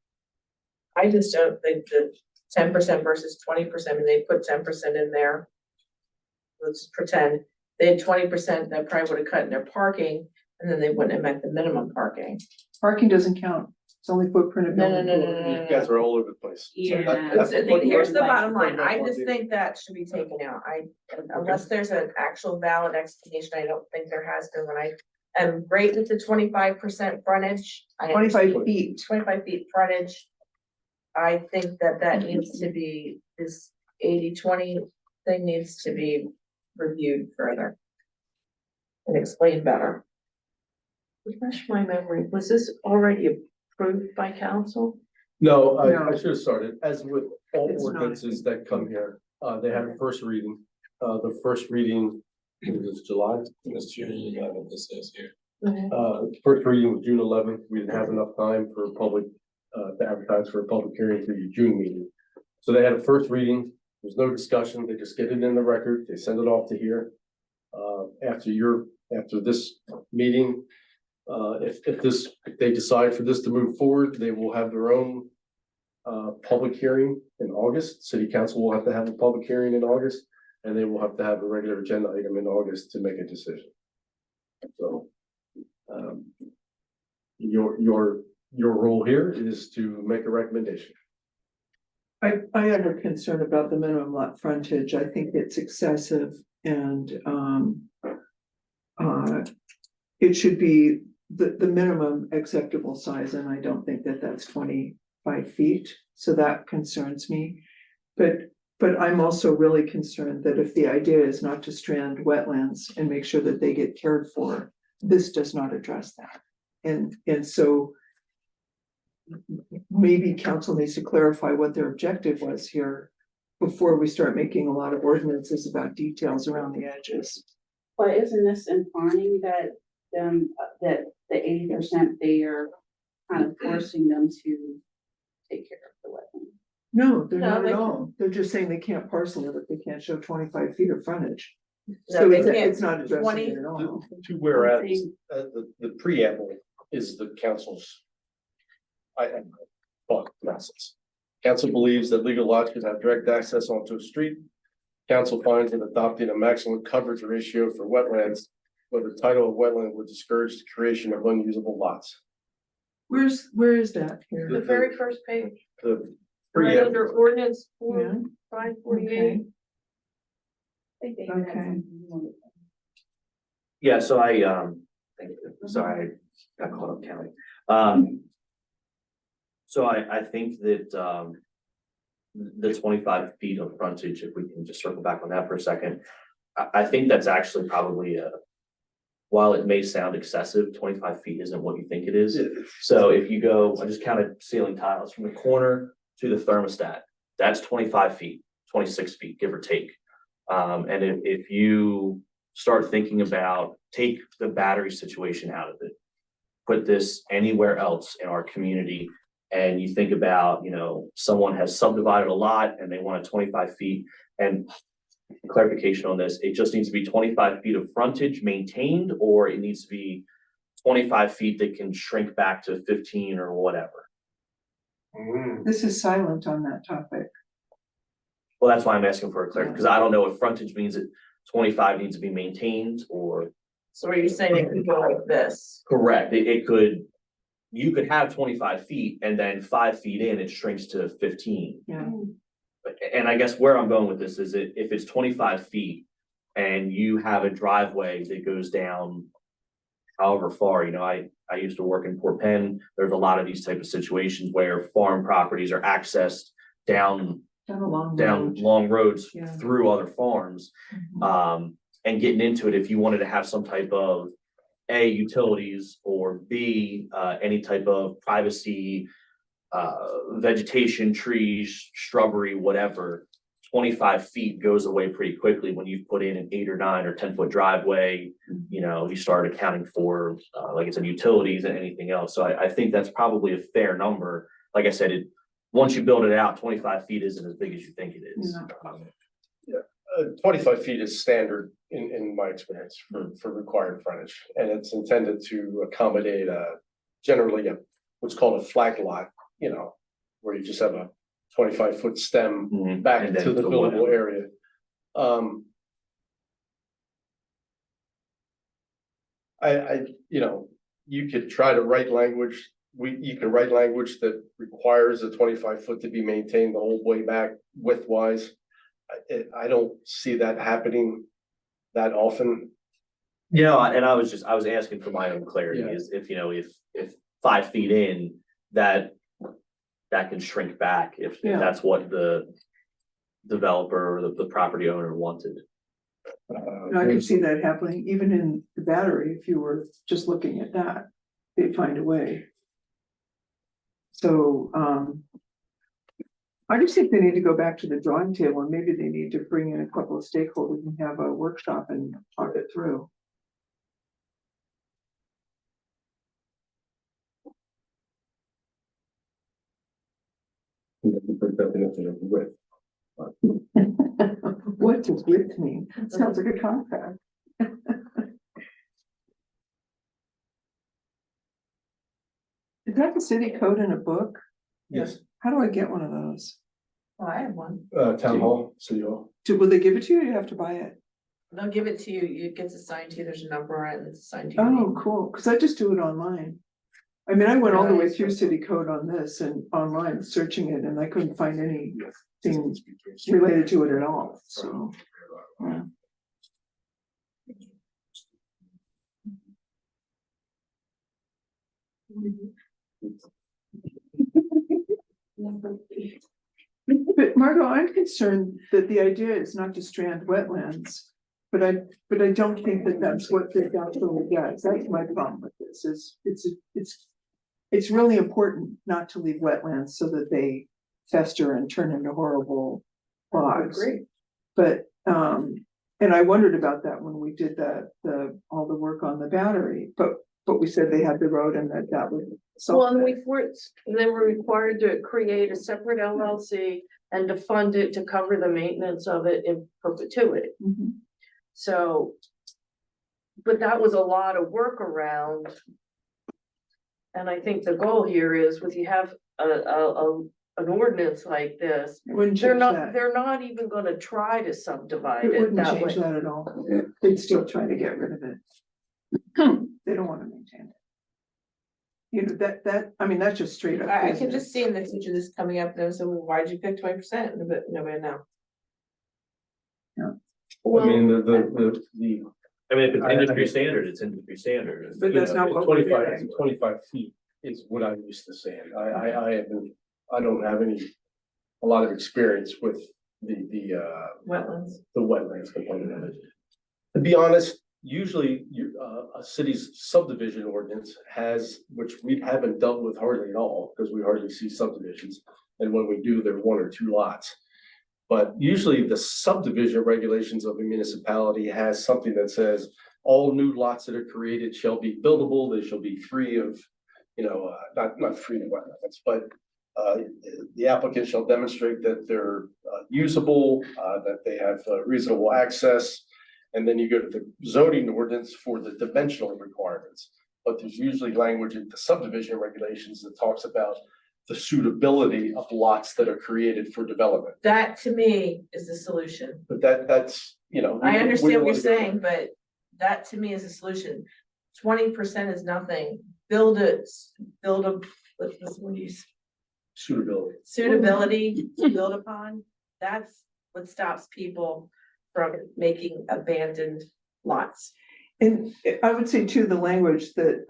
Speaker 3: I just don't think that 10% versus 20%, and they put 10% in there. Let's pretend they had 20% that probably would have cut in their parking, and then they wouldn't have met the minimum parking.
Speaker 2: Parking doesn't count. It's only footprint of
Speaker 3: No,
Speaker 2: building.
Speaker 3: no.
Speaker 7: You guys are all over the place. So
Speaker 9: Yeah.
Speaker 7: that's
Speaker 3: So
Speaker 7: what-
Speaker 3: here's the
Speaker 9: like-
Speaker 3: bottom line, I just think that should be taken out, unless there's an actual valid explanation, I don't think there has been when I am great with the 25% frontage.
Speaker 2: 25 feet.
Speaker 3: 25 feet frontage. I think that needs to be, this 80-20 thing needs to be reviewed further. And explained better.
Speaker 1: Refresh my memory, was this already approved by council?
Speaker 7: No, I
Speaker 2: No.
Speaker 7: should have started, as with all
Speaker 2: It's not.
Speaker 7: ordinances that come here, they had a first reading. The first reading was July.
Speaker 5: It's June 11th, this says here.
Speaker 7: First reading was June 11th. We didn't have enough time for public, to advertise for a public hearing for your June meeting. So they had a first reading, there's no discussion, they just get it in the record, they send it off to here. After this meeting, if they decide for this to move forward, they will have their own public hearing in August. City council will have to have a public hearing in August, and they will have to have a regular agenda item in August to make a decision. So, your role here is to make a recommendation.
Speaker 2: I have a concern about the minimum lot frontage. I think it's excessive and it should be the minimum acceptable size, and I don't think that that's 25 feet. So that concerns me. But I'm also really concerned that if the idea is not to strand wetlands and make sure that they get cared for, this does not address that. And so maybe council needs to clarify what their objective was here before we start making a lot of ordinances about details around the edges.
Speaker 9: But isn't this implying that that the 80% they are kind of forcing them to take care of the wetland?
Speaker 2: No, they're
Speaker 3: No,
Speaker 2: not
Speaker 3: they
Speaker 2: at all. They're just saying they can't parcel it if they can't show 25 feet of frontage.
Speaker 3: No,
Speaker 2: So
Speaker 3: they
Speaker 2: it's
Speaker 3: can't.
Speaker 2: it's not addressing
Speaker 3: 20
Speaker 2: it at all.
Speaker 7: To whereas, the preamble is the council's. Thought process. Council believes that legal lots should have direct access onto a street. council finds that adopting a maximum coverage ratio for wetlands, where the title of wetland would discourage the creation of unusable lots.
Speaker 2: where is that
Speaker 1: The
Speaker 2: here?
Speaker 1: very first page,
Speaker 7: The
Speaker 1: right
Speaker 7: pre-
Speaker 1: under ordinance
Speaker 2: Yeah.
Speaker 1: 548.
Speaker 2: Okay.
Speaker 4: Yeah, so sorry, I got caught up counting. So I think that, the 25 feet of frontage, if we can just circle back on that for a second. I think that's actually probably while it may sound excessive, 25 feet isn't what you think it is. So if you go, I just counted ceiling tiles from the corner to the thermostat, that's 25 feet, 26 feet, give or take. And if you start thinking about, take the battery situation out of it, put this anywhere else in our community, and you think about, someone has subdivided a lot and they want 25 feet, and clarification on this, it just needs to be 25 feet of frontage maintained, or it needs to be 25 feet that can shrink back to 15 or whatever.
Speaker 2: This is silent on that topic.
Speaker 4: Well, that's why I'm asking for a clarity, because I don't know if frontage means that 25 needs to be maintained or.
Speaker 3: So are you saying it could go like this?
Speaker 4: Correct, you could have 25 feet and then 5 feet in, it shrinks to 15.
Speaker 2: Yeah.
Speaker 4: And I guess where I'm going with this is that if it's 25 feet and you have a driveway that goes down however far, I used to work in Port Penn. There's a lot of these type of situations where farm properties are accessed down
Speaker 2: Down a long
Speaker 4: down
Speaker 2: road.
Speaker 4: long roads
Speaker 2: Yeah.
Speaker 4: through other farms.
Speaker 2: Mhm.
Speaker 4: And getting into it, if you wanted to have some type of A, utilities, or B, any type of privacy, vegetation, trees, shrubbery, whatever, 25 feet goes away pretty quickly when you put in an 8 or 9 or 10-foot driveway. You start accounting for, like I said, utilities and anything else. So I think that's probably a fair number. Like I said, once you build it out, 25 feet isn't as big as you think it is.
Speaker 2: No.
Speaker 7: 25 feet is standard in my experience for required frontage, and it's intended to accommodate generally what's called a flag lot, where you just have a 25-foot stem
Speaker 4: Mhm.
Speaker 7: back
Speaker 4: And then
Speaker 7: to the
Speaker 4: go
Speaker 7: buildable
Speaker 4: whatever.
Speaker 7: area. You could try to write language, you can write language that requires a 25-foot to be maintained the whole way back widthwise. I don't see that happening that often.
Speaker 4: And I was asking for my own clarity,
Speaker 7: Yeah.
Speaker 4: is if 5 feet in, that can shrink back if
Speaker 2: Yeah.
Speaker 4: that's what the developer or the property owner wanted.
Speaker 2: And I could see that happening even in the battery, if you were just looking at that, they'd find a way. So, I just think they need to go back to the drawing table, and maybe they need to bring in a couple of stakeholders and have a workshop and talk it through. What does width mean? Sounds like a contract. Is that the city code in a book?
Speaker 7: Yes.
Speaker 2: How do I get one of those?
Speaker 3: Oh, I have one.
Speaker 7: Town hall, city hall.
Speaker 2: Will they give it to you, or you have to buy it?
Speaker 3: They'll give it to you, it gets assigned to you, there's a number on it, it's assigned to you.
Speaker 2: Oh, cool, cause I just do it online. I mean, I went all the way through city code on this and online searching it, and I couldn't find anything related to it at all, so. Yeah. But Margot, I'm concerned that the idea is not to strand wetlands. But I don't think that that's what the actually does. That's my problem with this, is it's really important not to leave wetlands so that they fester and turn into horrible bogs. But, and I wondered about that when we did all the work on the battery, but we said they had the road and that would.
Speaker 1: Well, and they were required to create a separate LLC and to fund it to cover the maintenance of it in perpetuity.
Speaker 2: Mhm.
Speaker 1: So, but that was a lot of work around. And I think the goal here is with you have a an ordinance like this,
Speaker 2: It wouldn't
Speaker 1: they're
Speaker 2: change
Speaker 1: not,
Speaker 2: that.
Speaker 1: they're not even gonna try to subdivide
Speaker 2: It
Speaker 1: it
Speaker 2: wouldn't
Speaker 1: that way.
Speaker 2: change that at all. They'd still try to get rid of it. They don't wanna maintain it. You know, I mean, that's just straight up.
Speaker 3: I can
Speaker 2: business.
Speaker 3: just see in the future this coming up, and so well, why'd you pick 20%? But nobody know.
Speaker 7: I mean, the,
Speaker 4: I mean, if it's
Speaker 7: I-
Speaker 4: industry standard, it's industry standard.
Speaker 2: But
Speaker 4: You
Speaker 2: that's
Speaker 4: know,
Speaker 2: not what we're
Speaker 7: 25
Speaker 2: doing.
Speaker 7: 25 feet is what I'm used to saying. I don't have a lot of experience with the
Speaker 3: Wetlands.
Speaker 7: wetlands component of it. To be honest, usually a city's subdivision ordinance has, which we haven't dealt with hardly at all, because we hardly see subdivisions. And when we do, they're one or two lots. But usually the subdivision regulations of a municipality has something that says all new lots that are created shall be buildable, they shall be free of, not free of wetlands, but the applicant shall demonstrate that they're usable, that they have reasonable access. And then you go to the zoning ordinance for the dimensional requirements. But there's usually language in the subdivision regulations that talks about the suitability of lots that are created for development.
Speaker 3: That to me is the solution.
Speaker 7: But that's.
Speaker 3: I understand what you're
Speaker 7: we wanna go
Speaker 3: saying, but that to me is a solution. 20% is nothing. Build a, what do you say?
Speaker 7: Suitability.
Speaker 3: Suitability to build upon. That's what stops people from making abandoned lots.
Speaker 2: And I would say too, the language that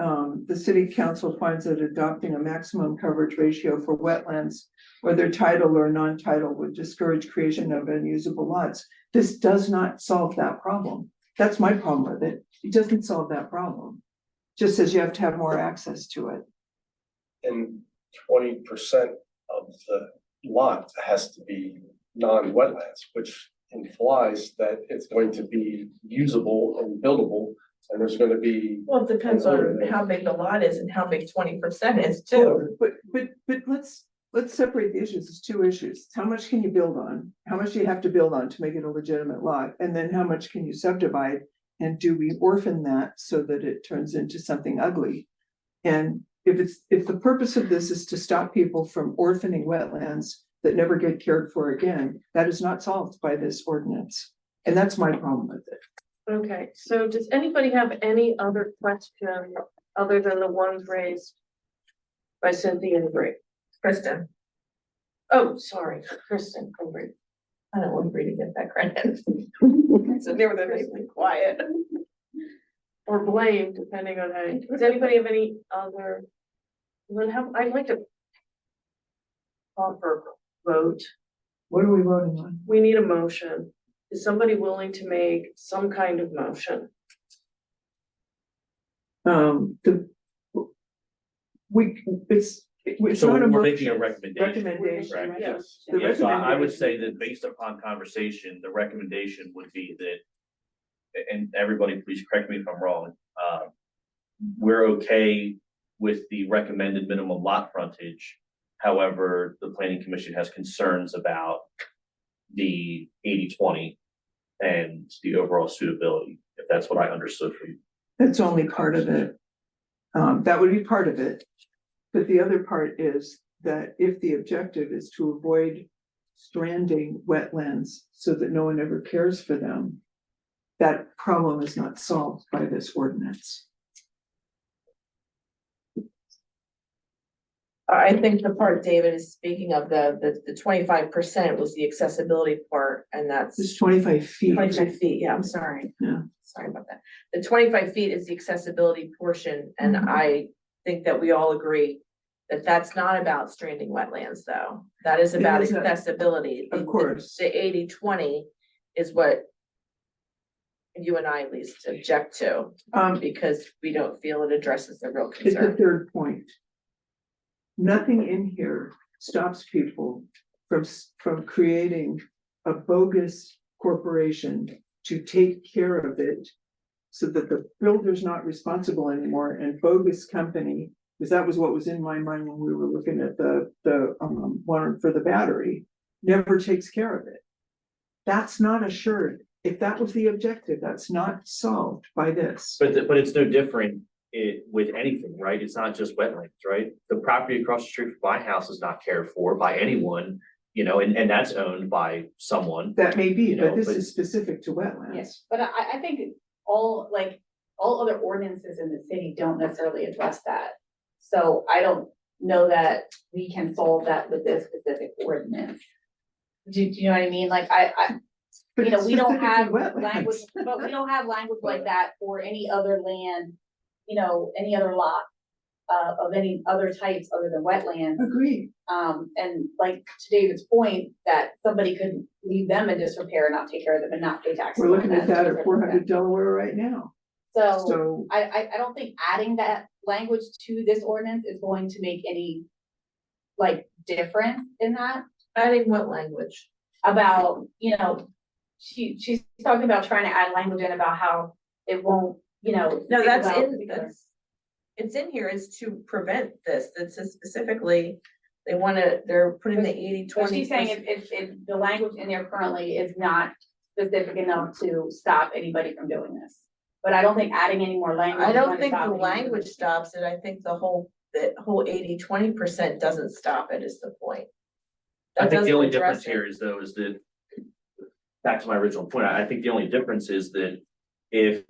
Speaker 2: the city council finds that adopting a maximum coverage ratio for wetlands, whether tidal or non-tidal, would discourage creation of unusable lots. This does not solve that problem. That's my problem with it. It doesn't solve that problem. Just says you have to have more access to it.
Speaker 7: And 20% of the lot has to be non-wetlands, which implies that it's going to be usable and buildable, and there's gonna be.
Speaker 3: Well, it depends on how big the lot is and how big 20% is too.
Speaker 2: But let's separate the issues. It's two issues. How much can you build on? How much do you have to build on to make it a legitimate lot? And then how much can you subdivide? And do we orphan that so that it turns into something ugly? And if the purpose of this is to stop people from orphaning wetlands that never get cared for again, that is not solved by this ordinance. And that's my problem with it.
Speaker 1: Okay, so does anybody have any other question other than the ones raised by Cynthia and Bree?
Speaker 3: Kristen,
Speaker 1: Oh, sorry, Kristen, and Bree.
Speaker 3: I don't want Bree to get that credit. So they were nicely quiet.
Speaker 1: Or blame, depending on how, does anybody have any other? I'd like to offer a vote.
Speaker 2: What are we voting on?
Speaker 1: We need a motion. Is somebody willing to make some kind of motion?
Speaker 2: It's
Speaker 4: So
Speaker 2: not a
Speaker 4: we're making a
Speaker 2: motion,
Speaker 4: recommendation.
Speaker 2: recommendation.
Speaker 4: Correct.
Speaker 1: Yes.
Speaker 2: The
Speaker 4: Yeah, so I would
Speaker 2: recommendation-
Speaker 4: say that based upon conversation, the recommendation would be that, and everybody, please correct me if I'm wrong, we're okay with the recommended minimum lot frontage. However, the planning commission has concerns about the 80-20 and the overall suitability, if that's what I understood from you.
Speaker 2: That's only part of it. That would be part of it. But the other part is that if the objective is to avoid stranding wetlands so that no one ever cares for them, that problem is not solved by this ordinance.
Speaker 3: I think the part David is speaking of, the 25% was the accessibility part, and
Speaker 2: It's
Speaker 3: that's
Speaker 2: 25 feet.
Speaker 3: 25 feet, yeah, I'm sorry.
Speaker 2: Yeah.
Speaker 3: Sorry about that. The 25 feet is the accessibility portion, and
Speaker 2: Mhm.
Speaker 3: I think that we all agree that that's not about stranding wetlands, though. That is
Speaker 2: It
Speaker 3: about
Speaker 2: isn't.
Speaker 3: accessibility.
Speaker 2: Of course.
Speaker 3: The 80-20 is what you and I at least object to, because we don't feel it addresses the real
Speaker 2: It's the
Speaker 3: concern.
Speaker 2: third point. Nothing in here stops people from creating a bogus corporation to take care of it so that the builder's not responsible anymore, and bogus company, because that was what was in my mind when we were looking at the one for the battery, never takes care of it. That's not assured. If that was the objective, that's not solved by this.
Speaker 4: But it's no different it with anything, right? It's not just wetlands, right? The property across the street from my house is not cared for by anyone, you know, and that's owned by someone.
Speaker 2: That may be,
Speaker 4: You know,
Speaker 2: but this
Speaker 4: but-
Speaker 2: is specific to wetlands.
Speaker 8: Yes, but I think all other ordinances in the city don't necessarily address that. So I don't know that we can solve that with this specific ordinance. Do you know what I mean? Like,
Speaker 2: But
Speaker 8: you know,
Speaker 2: it's
Speaker 8: we don't
Speaker 2: specific to
Speaker 8: have
Speaker 2: wetlands.
Speaker 8: language, but we don't have language like that for any other land, you know, any other lot. Of any other types other than wetland.
Speaker 2: Agreed.
Speaker 8: And like to David's point, that somebody could leave them in disrepair and not take care of them and not pay taxes.
Speaker 2: We're
Speaker 8: on
Speaker 2: looking at
Speaker 8: them.
Speaker 2: that at 400 Delaware right now.
Speaker 8: So
Speaker 2: So
Speaker 8: I don't think adding that language to this ordinance is going to make any like difference in that.
Speaker 3: Adding what language?
Speaker 8: About, you know, she's talking about trying to add language in about how it won't, you know.
Speaker 3: No, that's
Speaker 8: about-
Speaker 3: in, it's in here is to prevent this, that's specifically, they're putting the 80-20.
Speaker 8: But she's saying if the language in there currently is not specific enough to stop anybody from doing this. But I don't think adding any more language.
Speaker 3: I
Speaker 8: is
Speaker 3: don't
Speaker 8: gonna
Speaker 3: think
Speaker 8: stop
Speaker 3: the
Speaker 8: anybody.
Speaker 3: language stops it, I think the whole 80-20% doesn't stop it is the point.
Speaker 4: I
Speaker 3: That
Speaker 4: think the
Speaker 3: doesn't
Speaker 4: only
Speaker 3: address
Speaker 4: difference
Speaker 3: it.
Speaker 4: here is though, is that, back to my original point, I think the only difference is that if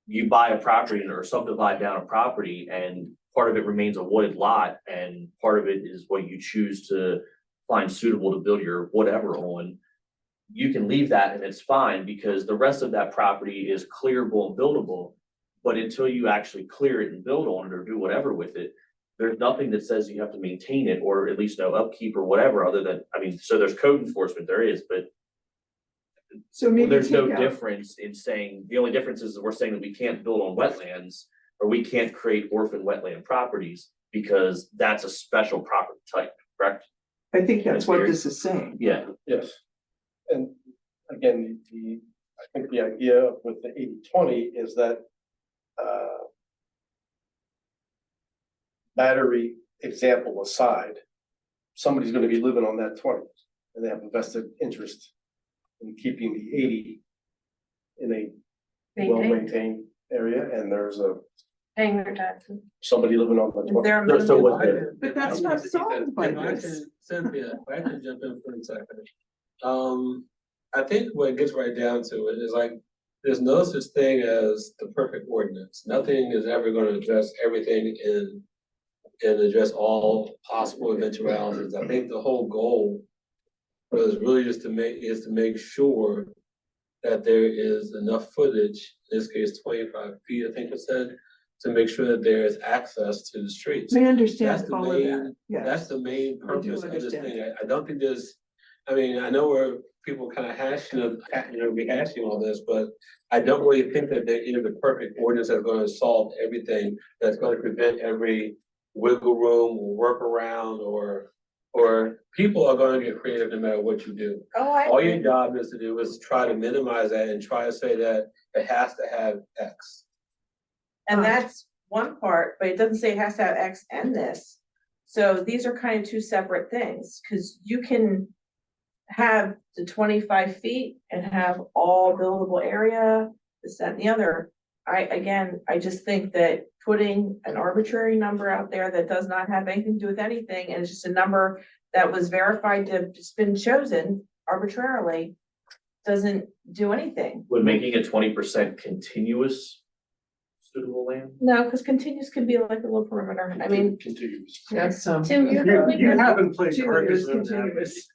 Speaker 4: you buy a property or subdivide down a property and part of it remains a wooded lot and part of it is what you choose to find suitable to build your whatever on, you can leave that and it's fine because the rest of that property is clearable and buildable. But until you actually clear it and build on it or do whatever with it, there's nothing that says you have to maintain it or at least no upkeep or whatever, other than, I mean, so there's code enforcement, there is, but
Speaker 2: so maybe
Speaker 4: there's no
Speaker 2: take out-
Speaker 4: difference in saying, the only difference is that we're saying that we can't build on wetlands or we can't create orphan wetland properties because that's a special property type, correct?
Speaker 2: I think that's what this is saying.
Speaker 4: Yeah,
Speaker 7: Yes. And again, I think the idea with the 80-20 is that, battery example aside, somebody's gonna be living on that 20 and they have a vested interest in keeping the 80 in a well-maintained area, and there's
Speaker 1: Paying their taxes.
Speaker 7: somebody living on the
Speaker 3: Is
Speaker 7: 20.
Speaker 3: there a
Speaker 4: So- so
Speaker 3: minimum?
Speaker 4: what the-
Speaker 2: But that's not solved by
Speaker 5: If I
Speaker 2: this.
Speaker 5: can, Cynthia, if I can jump in for a second. I think what it gets right down to it is like, there's no such thing as the perfect ordinance. Nothing is ever gonna address everything and address all possible eventualities. I think the whole goal was really just to make sure that there is enough footage, in this case 25 feet, I think it said, to make sure that there is access to the streets.
Speaker 2: We
Speaker 5: That's
Speaker 2: understand
Speaker 5: the
Speaker 2: all of that,
Speaker 5: main,
Speaker 2: yes.
Speaker 5: that's the main
Speaker 2: I do
Speaker 5: purpose of this
Speaker 2: understand.
Speaker 5: thing. I don't think I mean, I know where people kind of rehashing all this, but I don't really think that there is a perfect ordinance that's gonna solve everything, that's gonna prevent every wiggle room or workaround or people are gonna get creative no matter what you do.
Speaker 3: Oh,
Speaker 5: All your job is to do is try to minimize that and try to say that it has to have X.
Speaker 3: And that's one part, but it doesn't say it has to have X and this. So these are kind of two separate things, because you can have the 25 feet and have all buildable area, this, that, and the other. I just think that putting an arbitrary number out there that does not have anything to do with anything, and it's just a number that was verified to have just been chosen arbitrarily, doesn't do anything.
Speaker 4: would making it 20% continuous suitable land?
Speaker 3: No, because continuous could be like a little perimeter, I mean,
Speaker 7: Continues.
Speaker 2: Yes,
Speaker 1: Tim, you're really
Speaker 7: You
Speaker 1: good.
Speaker 7: haven't played
Speaker 2: Continuous,
Speaker 7: Carcassonne.
Speaker 2: continuous.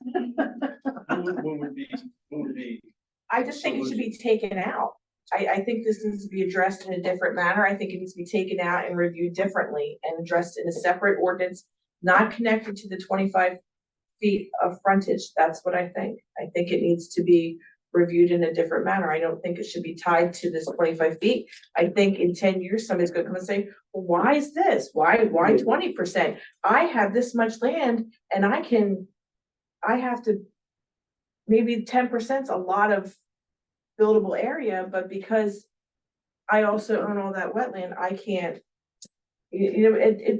Speaker 7: When would be,
Speaker 3: I just think it should be taken out. I think this needs to be addressed in a different manner. I think it needs to be taken out and reviewed differently and addressed in a separate ordinance, not connected to the 25 feet of frontage. That's what I think. I think it needs to be reviewed in a different manner. I don't think it should be tied to this 25 feet. I think in 10 years, somebody's gonna come and say, well, why is this? Why 20%? I have this much land and I have to, maybe 10% is a lot of buildable area, but because I also own all that wetland, I can't. You know,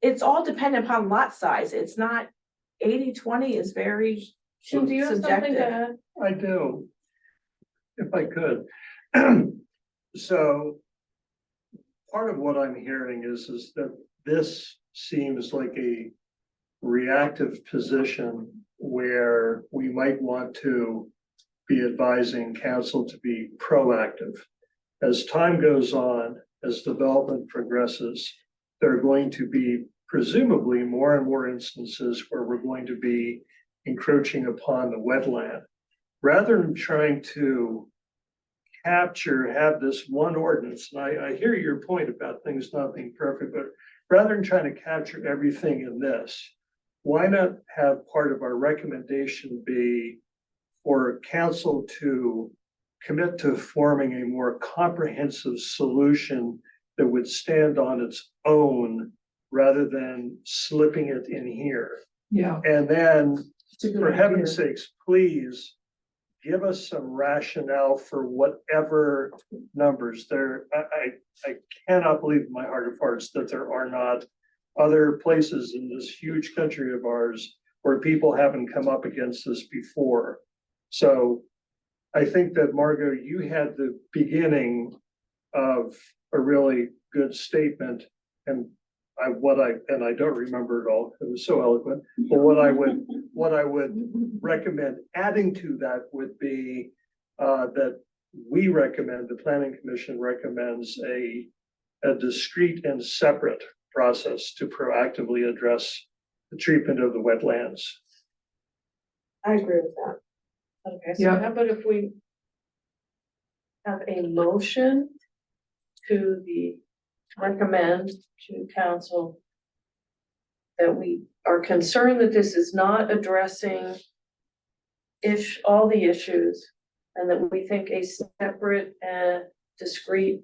Speaker 3: it's all dependent upon lot size. It's not 80-20 is very
Speaker 1: Tim, do you have something to
Speaker 3: subjective.
Speaker 1: add?
Speaker 10: I do, if I could. So part of what I'm hearing is that this seems like a reactive position where we might want to be advising council to be proactive. As time goes on, as development progresses, there are going to be presumably more and more instances where we're going to be encroaching upon the wetland. Rather than trying to have this one ordinance, and I hear your point about things not being perfect, but rather than trying to capture everything in this, why not have part of our recommendation be for council to commit to forming a more comprehensive solution that would stand on its own rather than slipping it in here?
Speaker 2: Yeah.
Speaker 10: And then,
Speaker 2: It's a good
Speaker 10: for heaven's
Speaker 2: idea.
Speaker 10: sakes, please give us some rationale for whatever numbers there. I cannot believe in my heart of hearts that there are not other places in this huge country of ours where people haven't come up against this before. So I think that, Margot, you had the beginning of a really good statement, and I don't remember it all, it was so eloquent, but what I would recommend adding to that would be that the planning commission recommends a discrete and separate process to proactively address the treatment of the wetlands.
Speaker 3: I agree with that.
Speaker 1: Okay, so
Speaker 2: Yeah.
Speaker 1: how about if we have a motion to recommend to council that we are concerned that this is not addressing all the issues, and that we think a separate and discrete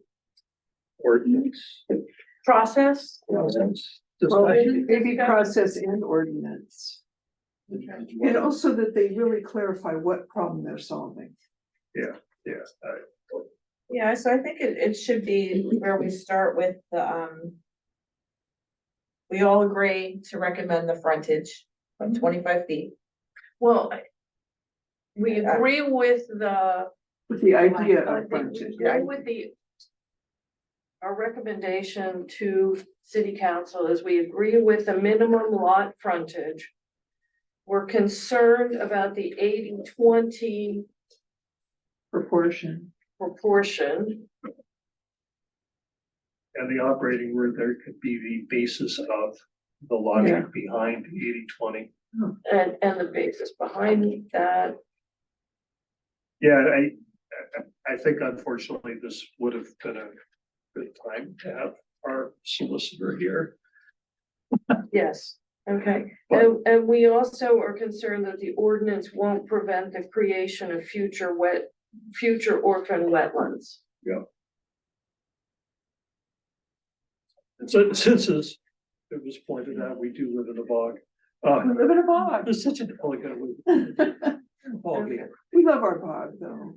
Speaker 10: Ordinance.
Speaker 1: process.
Speaker 2: Well,
Speaker 1: Discussion.
Speaker 2: maybe process and ordinance. And also that they really clarify what problem they're solving.
Speaker 10: Yeah.
Speaker 3: Yeah, so I think it should be where we start with we all agree to recommend the frontage of 25 feet.
Speaker 1: Well, we agree with
Speaker 2: With the idea
Speaker 1: I
Speaker 2: of
Speaker 1: think
Speaker 2: frontage.
Speaker 1: we agree with our recommendation to city council is we agree with the minimum lot frontage. We're concerned about the 80-20
Speaker 2: Proportion.
Speaker 1: proportion.
Speaker 10: And the operating word there could be the basis of the logic behind the 80-20.
Speaker 1: And the basis behind that.
Speaker 10: Yeah, I think unfortunately this would have been a good time to have our solicitor here.
Speaker 1: Yes, okay. And we also are concerned that the ordinance won't prevent the creation of future orphan wetlands.
Speaker 10: And so since it was pointed out, we do live in a bog.
Speaker 2: We live in a bog.
Speaker 10: It's such an elegant bog here.
Speaker 2: We love our bog, though.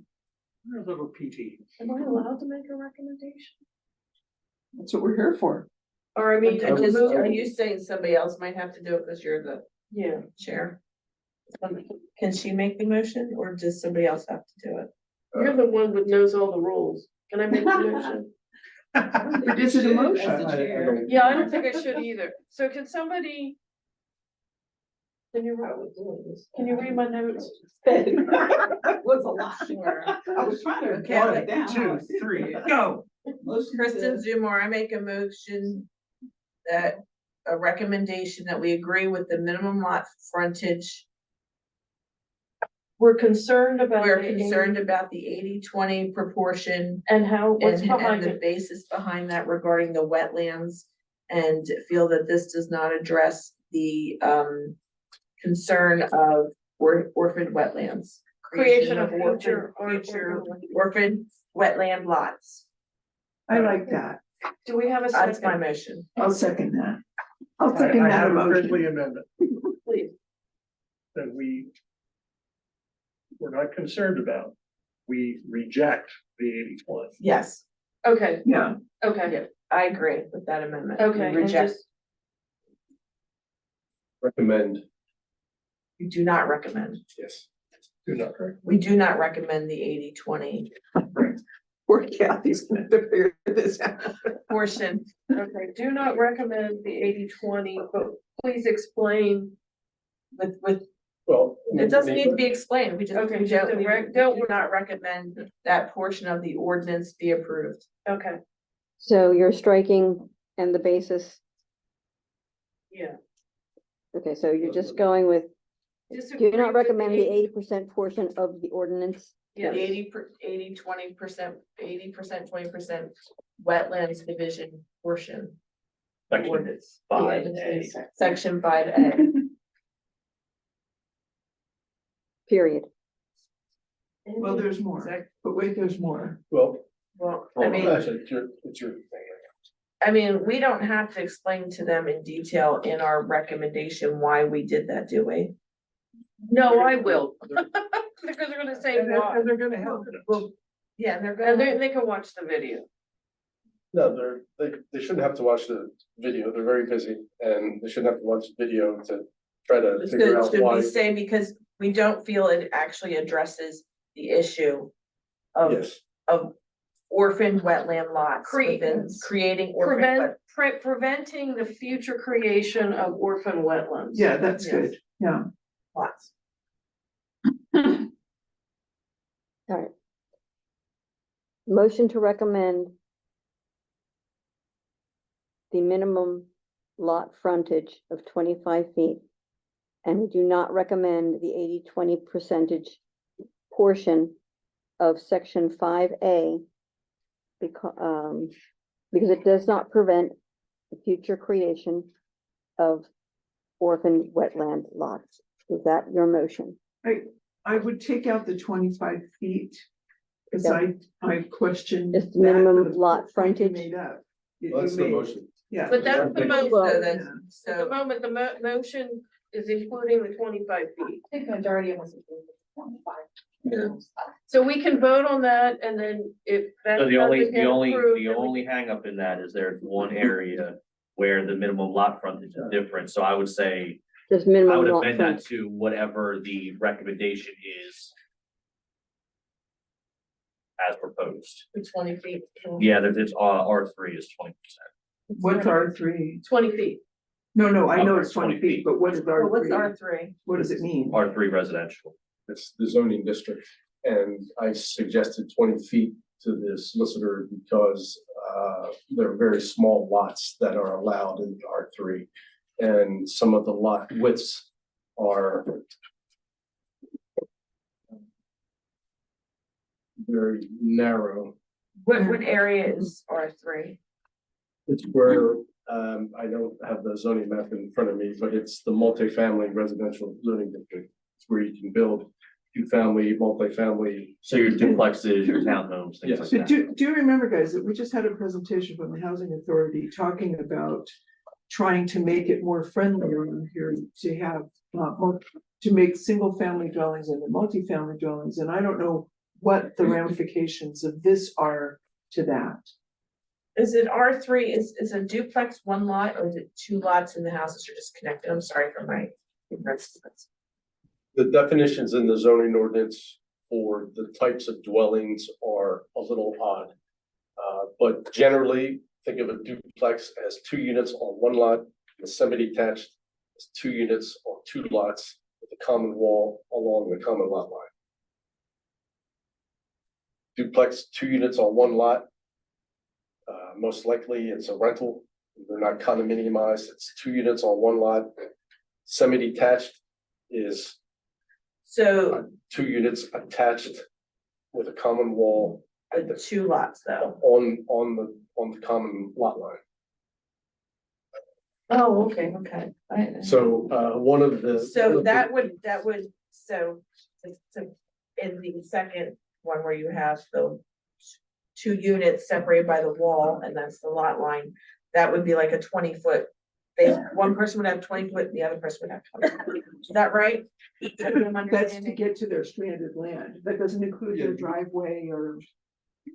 Speaker 10: We're a little PT.
Speaker 1: Am I allowed to make a recommendation?
Speaker 2: That's what we're here for.
Speaker 1: Or I mean,
Speaker 3: Are you saying somebody else might have to do it because you're the
Speaker 1: yeah,
Speaker 3: chair? Can she make the motion or does somebody else have to do it?
Speaker 1: you're the one that knows all the rules. Can I make the motion?
Speaker 2: But is it a motion?
Speaker 1: Yeah, I don't think I should either. So can somebody? Can you read my notes?
Speaker 9: Was a lot. I was trying to
Speaker 3: Okay,
Speaker 9: get it down.
Speaker 10: 1, 2, 3, go.
Speaker 3: Kristen Zumar, I make a motion that a recommendation that we agree with the minimum lot frontage.
Speaker 1: We're concerned about.
Speaker 3: We're
Speaker 1: the
Speaker 3: concerned about the 80-20 proportion
Speaker 1: And how, what's
Speaker 3: and
Speaker 1: behind
Speaker 3: the
Speaker 1: it?
Speaker 3: basis behind that regarding the wetlands. And feel that this does not address the concern of orphaned wetlands.
Speaker 1: Creation of future
Speaker 3: Orphaned wetland lots.
Speaker 2: I like that.
Speaker 1: Do we have a
Speaker 3: That's my
Speaker 1: second?
Speaker 3: motion.
Speaker 2: I'll second that. I'll second
Speaker 10: I
Speaker 2: that
Speaker 10: have a friendly
Speaker 2: emotion.
Speaker 10: amendment
Speaker 1: Please.
Speaker 10: that we're not concerned about. We reject the 80-20.
Speaker 3: Yes,
Speaker 1: Okay,
Speaker 2: Yeah,
Speaker 1: okay,
Speaker 3: I agree with that amendment.
Speaker 1: okay.
Speaker 3: We
Speaker 1: and
Speaker 3: reject,
Speaker 1: just-
Speaker 7: Recommend,
Speaker 3: we do not recommend.
Speaker 7: yes.
Speaker 10: Do not correct.
Speaker 3: We do not recommend the 80-20.
Speaker 2: Poor Kathy's gonna have to figure this out.
Speaker 3: portion.
Speaker 1: Okay, do not recommend the 80-20, but please explain.
Speaker 3: With,
Speaker 7: Well.
Speaker 3: it doesn't need to be explained, we just,
Speaker 1: Okay,
Speaker 3: we
Speaker 1: just
Speaker 3: don't,
Speaker 1: a
Speaker 3: we
Speaker 1: rec-
Speaker 3: don't do not recommend that portion of the ordinance be approved.
Speaker 1: Okay,
Speaker 6: So you're striking and the basis,
Speaker 1: yeah.
Speaker 6: okay, so you're just going with, do
Speaker 1: Disagree
Speaker 6: not
Speaker 1: with
Speaker 6: recommend the
Speaker 1: 80
Speaker 6: 80% portion of the ordinance?
Speaker 1: Yes.
Speaker 3: 20%, 20% wetlands division portion.
Speaker 4: Section
Speaker 3: Ordinance.
Speaker 4: 5A.
Speaker 3: Section 5A.
Speaker 6: Period.
Speaker 2: Well, there's more, but wait, there's more.
Speaker 7: Well,
Speaker 3: Well, I mean,
Speaker 7: actually, it's your thing.
Speaker 3: I mean, we don't have to explain to them in detail in our recommendation why we did that, do we?
Speaker 1: No, I will. Because they're gonna say why.
Speaker 2: And they're gonna help.
Speaker 3: Well, yeah, and they're
Speaker 1: And
Speaker 3: gonna,
Speaker 1: they can watch the video.
Speaker 7: No, they shouldn't have to watch the video. They're very busy and they shouldn't have to watch the video to try to figure out
Speaker 3: should
Speaker 7: why.
Speaker 3: we say, because we don't feel it actually addresses the issue of,
Speaker 7: Yes,
Speaker 3: of orphaned wetland lots within creating orphaned
Speaker 1: Preventing the future creation of orphan wetlands.
Speaker 2: Yeah, that's
Speaker 3: Yes.
Speaker 2: good, yeah.
Speaker 3: lots.
Speaker 6: All right. Motion to recommend the minimum lot frontage of 25 feet. And we do not recommend the 80-20 percentage portion of section 5A because it does not prevent the future creation of orphan wetland lots. Is that your motion?
Speaker 2: I would take out the 25 feet. Cause I question.
Speaker 6: Just
Speaker 2: that
Speaker 6: minimum
Speaker 2: for the
Speaker 6: lot
Speaker 2: point you
Speaker 6: frontage?
Speaker 2: Made up.
Speaker 7: well, that's the motion.
Speaker 2: Yeah.
Speaker 1: But that's the most,
Speaker 6: Well,
Speaker 3: So
Speaker 1: at
Speaker 3: then,
Speaker 2: yeah.
Speaker 1: the
Speaker 3: so,
Speaker 1: moment, the motion is including the 25 feet.
Speaker 8: I think majority of us agree with 25.
Speaker 1: So we can vote on that and then if that
Speaker 4: So
Speaker 1: doesn't get approved,
Speaker 4: the
Speaker 1: then we-
Speaker 4: only hangup in that is there's one area where the minimum lot frontage is different, so I would say,
Speaker 6: Just
Speaker 4: I
Speaker 6: minimum
Speaker 4: would
Speaker 6: lot
Speaker 4: amend that
Speaker 6: frontage.
Speaker 4: to whatever the recommendation is. As proposed,
Speaker 3: for 20 feet.
Speaker 4: yeah, it's R3 is 20%.
Speaker 2: What's R3?
Speaker 1: 20 feet.
Speaker 2: No, I know
Speaker 4: Okay,
Speaker 2: it's 20
Speaker 4: 20
Speaker 2: feet, but what is
Speaker 3: Well, what's
Speaker 2: R3?
Speaker 3: R3?
Speaker 2: What does it mean?
Speaker 4: R3 residential.
Speaker 7: It's the zoning district, and I suggested 20 feet to the solicitor because there are very small lots that are allowed in the R3. And some of the lot widths are very narrow.
Speaker 3: What area is R3?
Speaker 7: It's where, I don't have the zoning map in front of me, but it's the multifamily residential zoning district. It's where you can build two-family, multifamily.
Speaker 4: So your duplexes, your townhomes, things
Speaker 7: Yes.
Speaker 4: like
Speaker 2: So
Speaker 4: that.
Speaker 2: do you remember, guys, that we just had a presentation from the Housing Authority talking about trying to make it more friendly around here to have, to make single-family dwellings into multifamily dwellings, and I don't know what the ramifications of this are to that.
Speaker 3: Is it R3, is a duplex one lot, or is it two lots and the houses are just connected? I'm sorry for my ignorance.
Speaker 7: The definitions in the zoning ordinance for the types of dwellings are a little odd. But generally, think of a duplex as 2 units on one lot, and semi-detached as 2 units on 2 lots with a common wall along the common lot line. Duplex, 2 units on one lot. Most likely it's a rental. They're not condominiumized. It's 2 units on one lot. Semi-detached is
Speaker 3: So
Speaker 7: 2 units attached with a common wall
Speaker 3: the two lots though.
Speaker 7: on the common lot line.
Speaker 3: Oh, okay.
Speaker 7: So one of the.
Speaker 3: So that would, so in the second one where you have the 2 units separated by the wall, and that's the lot line, that would be like a 20-foot. One person would have 20 foot, the other person would have 20 foot. Is that right? Is that what I'm
Speaker 2: That's to
Speaker 3: understanding?
Speaker 2: get to their stranded land. That doesn't include their driveway or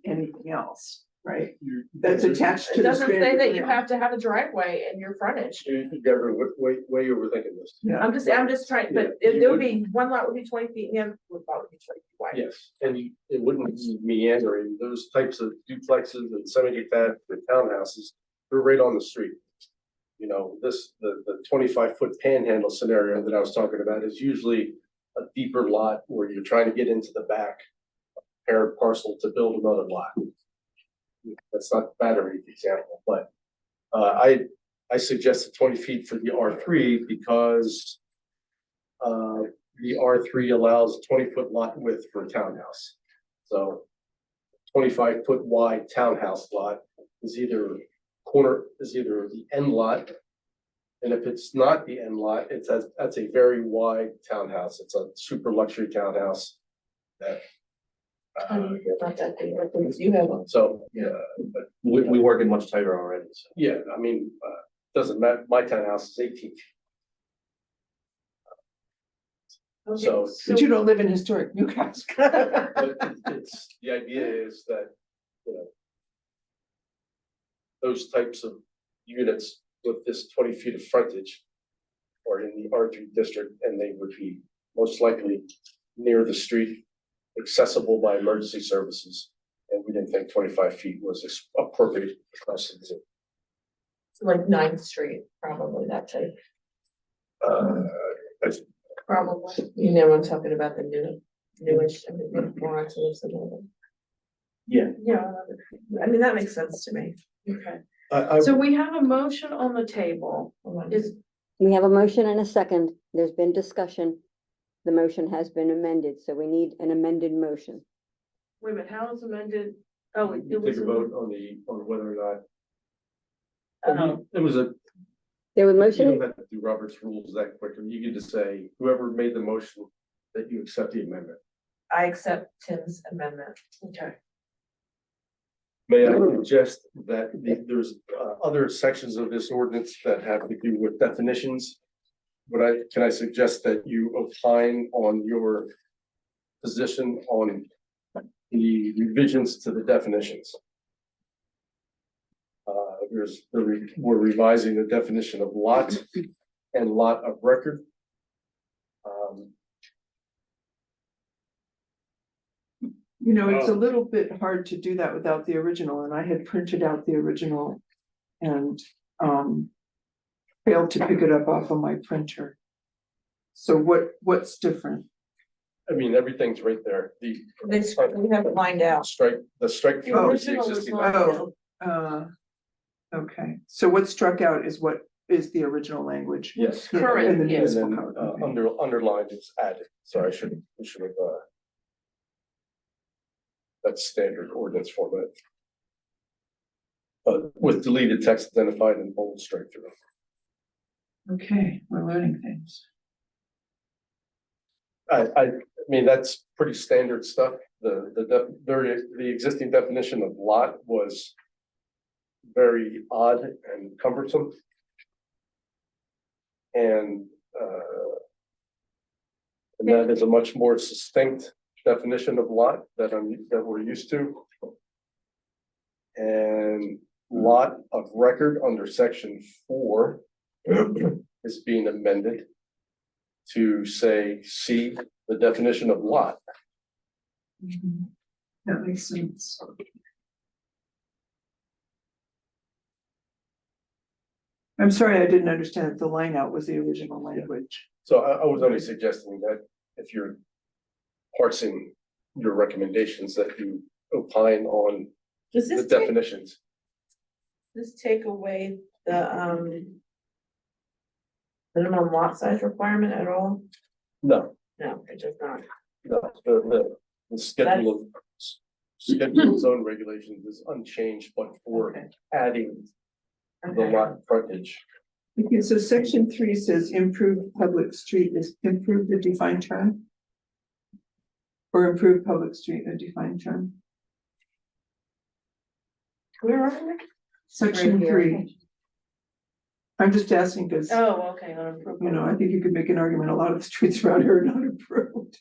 Speaker 2: anything else, right? That's attached to
Speaker 3: It
Speaker 2: the
Speaker 3: doesn't say
Speaker 2: stranded
Speaker 3: that you
Speaker 2: land.
Speaker 3: have to have a driveway in your frontage.
Speaker 7: You ever way overthinking this.
Speaker 2: Yeah.
Speaker 3: I'm just trying, but there would be, one lot would be 20 feet and the other lot would be 20 feet wide.
Speaker 7: Yes, and it wouldn't be meandering, those types of duplexes and semi-detached and townhouses, they're right on the street. You know, the 25-foot panhandle scenario that I was talking about is usually a deeper lot where you're trying to get into the back parent parcel to build another lot. That's not the battery example, but I suggested 20 feet for the R3 because the R3 allows 20-foot lot width for a townhouse. So 25-foot wide townhouse lot is either the end lot. And if it's not the end lot, that's a very wide townhouse. It's a super luxury townhouse that.
Speaker 3: Not that big, like things you have on.
Speaker 7: So, yeah, but
Speaker 4: We work it much tighter already, so.
Speaker 7: yeah, I mean, doesn't matter, my townhouse is 18 feet. So,
Speaker 2: But you don't live in historic Newcastle.
Speaker 7: but it's, the idea is that, you know, those types of units with this 20 feet of frontage are in the R3 district, and they would be most likely near the street, accessible by emergency services. And we didn't think 25 feet was appropriate across the zoo.
Speaker 3: Like 9th Street, probably that type. Probably. You know, I'm talking about the newish, I mean, more onto the suburban.
Speaker 4: Yeah.
Speaker 3: Yeah, I mean, that makes sense to me.
Speaker 1: Okay, so we have a motion on the table. Is,
Speaker 6: We have a motion and a second. There's been discussion. The motion has been amended, so we need an amended motion.
Speaker 1: wait a minute, how is amended? Oh, it was.
Speaker 7: Take a vote on whether or not. It was a,
Speaker 6: There was
Speaker 7: you
Speaker 6: motion,
Speaker 7: don't have to do Robert's rules that quickly. You can just say, whoever made the motion, that you accept the amendment.
Speaker 3: I accept Tim's amendment.
Speaker 1: Okay.
Speaker 7: May I suggest that there's other sections of this ordinance that have to do with definitions? Can I suggest that you opine on your position on the revisions to the definitions? We're revising the definition of lot and lot of record.
Speaker 2: You know, it's a little bit hard to do that without the original, and I had printed out the original and failed to pick it up off of my printer. So what's different?
Speaker 7: I mean, everything's right there.
Speaker 3: We have it lined out.
Speaker 7: The strike
Speaker 1: The
Speaker 7: through is the
Speaker 1: original was
Speaker 7: existing.
Speaker 1: not-
Speaker 2: Oh, okay, so what struck out is what is the original language?
Speaker 7: Yes.
Speaker 1: Current,
Speaker 2: In the
Speaker 1: yes.
Speaker 7: And
Speaker 2: municipal
Speaker 7: then
Speaker 2: code, okay.
Speaker 7: underlined is added, so we should have that's standard ordinance format. With deleted text identified in bold straight through.
Speaker 2: Okay, we're learning things.
Speaker 7: I mean, that's pretty standard stuff. The existing definition of lot was very odd and cumbersome. And that is a much more succinct definition of lot that we're used to. And lot of record under section 4 is being amended to say, see the definition of lot.
Speaker 2: That makes sense. I'm sorry, I didn't understand that the line out was the original language.
Speaker 7: So I was only suggesting that if you're parsing your recommendations, that you opine on
Speaker 3: Does
Speaker 7: the
Speaker 3: this take,
Speaker 7: definitions.
Speaker 3: away the minimum lot size requirement at all?
Speaker 7: No,
Speaker 3: No, it does not.
Speaker 7: no, the schedule of zone regulations is unchanged, but for
Speaker 3: Okay.
Speaker 7: adding the
Speaker 3: Okay.
Speaker 7: lot frontage.
Speaker 2: Okay, so section 3 says improved public street. Is improved a defined term? Or improved public street a defined term?
Speaker 3: Where are we?
Speaker 2: Section
Speaker 3: Right here.
Speaker 2: 3. I'm just asking because,
Speaker 1: Oh, okay, on approval.
Speaker 2: you know, I think you could make an argument, a lot of the streets around here are not improved.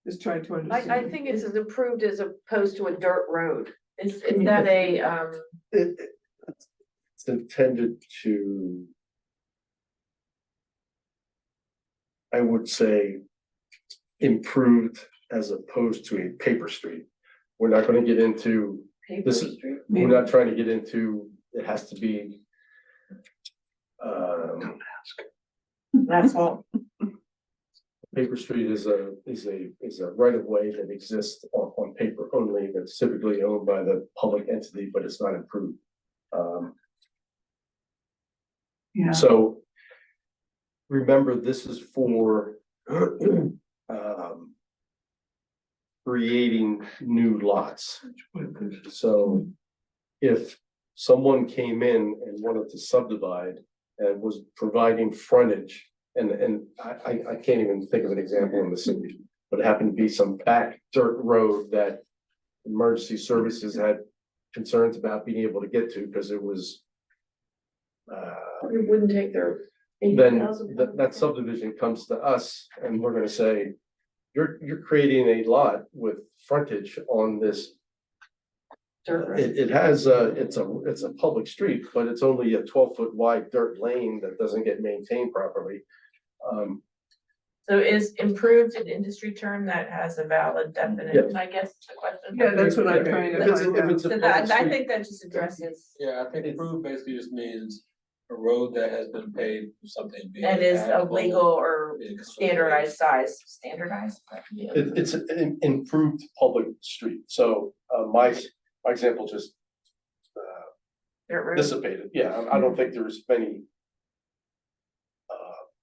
Speaker 2: Just trying to understand.
Speaker 1: I think it's as approved as opposed to a dirt road.
Speaker 3: Is that a,
Speaker 7: It's intended to, I would say, improved as opposed to a paper street. We're not gonna get into,
Speaker 1: Paper
Speaker 7: This is-
Speaker 1: Street?
Speaker 7: we're not trying to get into, it has to be.
Speaker 3: That's all.
Speaker 7: Paper street is a right of way that exists on paper only, that's typically owned by the public entity, but it's not improved.
Speaker 2: Yeah,
Speaker 7: So. Remember, this is for creating new lots. So if someone came in and wanted to subdivide and was providing frontage, and I can't even think of an example in the city, but it happened to be some back dirt road that emergency services had concerns about being able to get to because it was
Speaker 1: It wouldn't take their
Speaker 7: then
Speaker 1: 80,000.
Speaker 7: that subdivision comes to us and we're gonna say, you're creating a lot with frontage on this.
Speaker 1: Dirt road.
Speaker 7: It has it's a public street, but it's only a 12-foot wide dirt lane that doesn't get maintained properly.
Speaker 3: So is improved an industry term that has a valid definition, I guess is the question.
Speaker 2: yeah, that's what I'm trying to
Speaker 7: If it's a-
Speaker 2: find
Speaker 7: if
Speaker 2: out.
Speaker 7: it's a
Speaker 3: So
Speaker 7: public
Speaker 3: that, I
Speaker 7: street-
Speaker 3: think that just addresses,
Speaker 5: Yeah, I think approved basically just means a road that has been paved for something. being
Speaker 3: and is a
Speaker 5: habitable,
Speaker 3: legal or
Speaker 5: being considered-
Speaker 3: standardized size, standardized.
Speaker 7: It's an improved public street, so my example just
Speaker 3: Dirt road.
Speaker 7: dissipated, yeah, I don't think there's many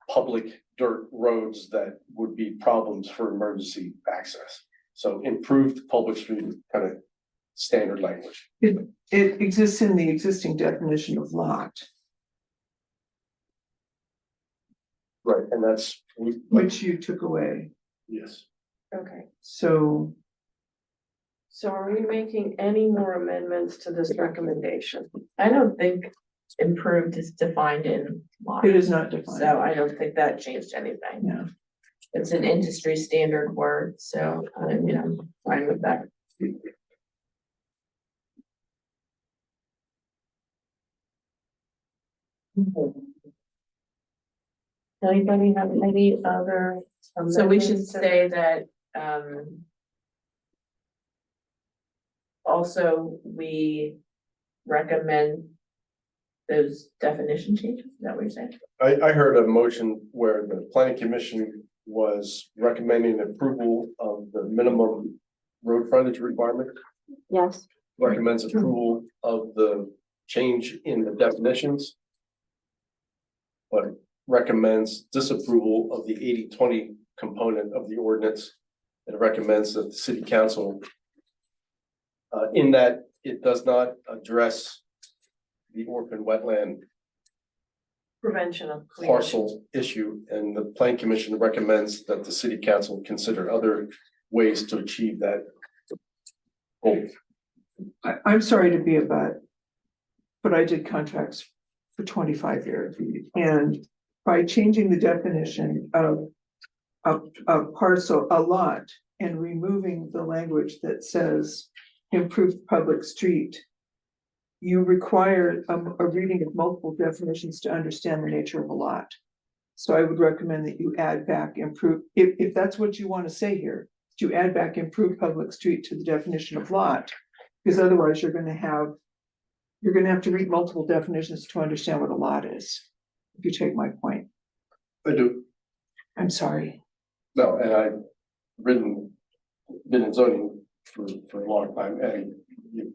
Speaker 7: public dirt roads that would be problems for emergency access. So improved public street, kind of standard language.
Speaker 2: It exists in the existing definition of lot,
Speaker 7: Right, and that's,
Speaker 2: which you took away,
Speaker 7: yes.
Speaker 1: Okay,
Speaker 2: so.
Speaker 1: so are we making any more amendments to this recommendation?
Speaker 3: I don't think improved is defined in law.
Speaker 2: It is not defined.
Speaker 3: So I don't think that changed anything.
Speaker 2: Yeah.
Speaker 3: It's an industry standard word, so I'm fine with that.
Speaker 1: Anybody have any other?
Speaker 3: So we should
Speaker 1: amendments to-
Speaker 3: say that, also, we recommend those definition changes, is that what you're saying?
Speaker 7: I heard a motion where the planning commission was recommending approval of the minimum road frontage requirement.
Speaker 6: Yes,
Speaker 7: Recommends approval of the change in the definitions. But recommends disapproval of the 80-20 component of the ordinance. And recommends that the city council. In that it does not address the orphan wetland
Speaker 1: Prevention of. creation.
Speaker 7: parcel issue, and the plan commission recommends that the city council consider other ways to achieve that goal.
Speaker 2: I'm sorry to be a butt, but I did contracts for 25 years. And by changing the definition of a parcel, a lot, and removing the language that says improved public street, you require a reading of multiple definitions to understand the nature of a lot. So I would recommend that you add back improve, if that's what you want to say here, you add back improved public street to the definition of lot. Because otherwise you're gonna have to read multiple definitions to understand what a lot is. If you take my point,
Speaker 7: I do,
Speaker 2: I'm sorry.
Speaker 7: no, and I've been in zoning for a long time, and you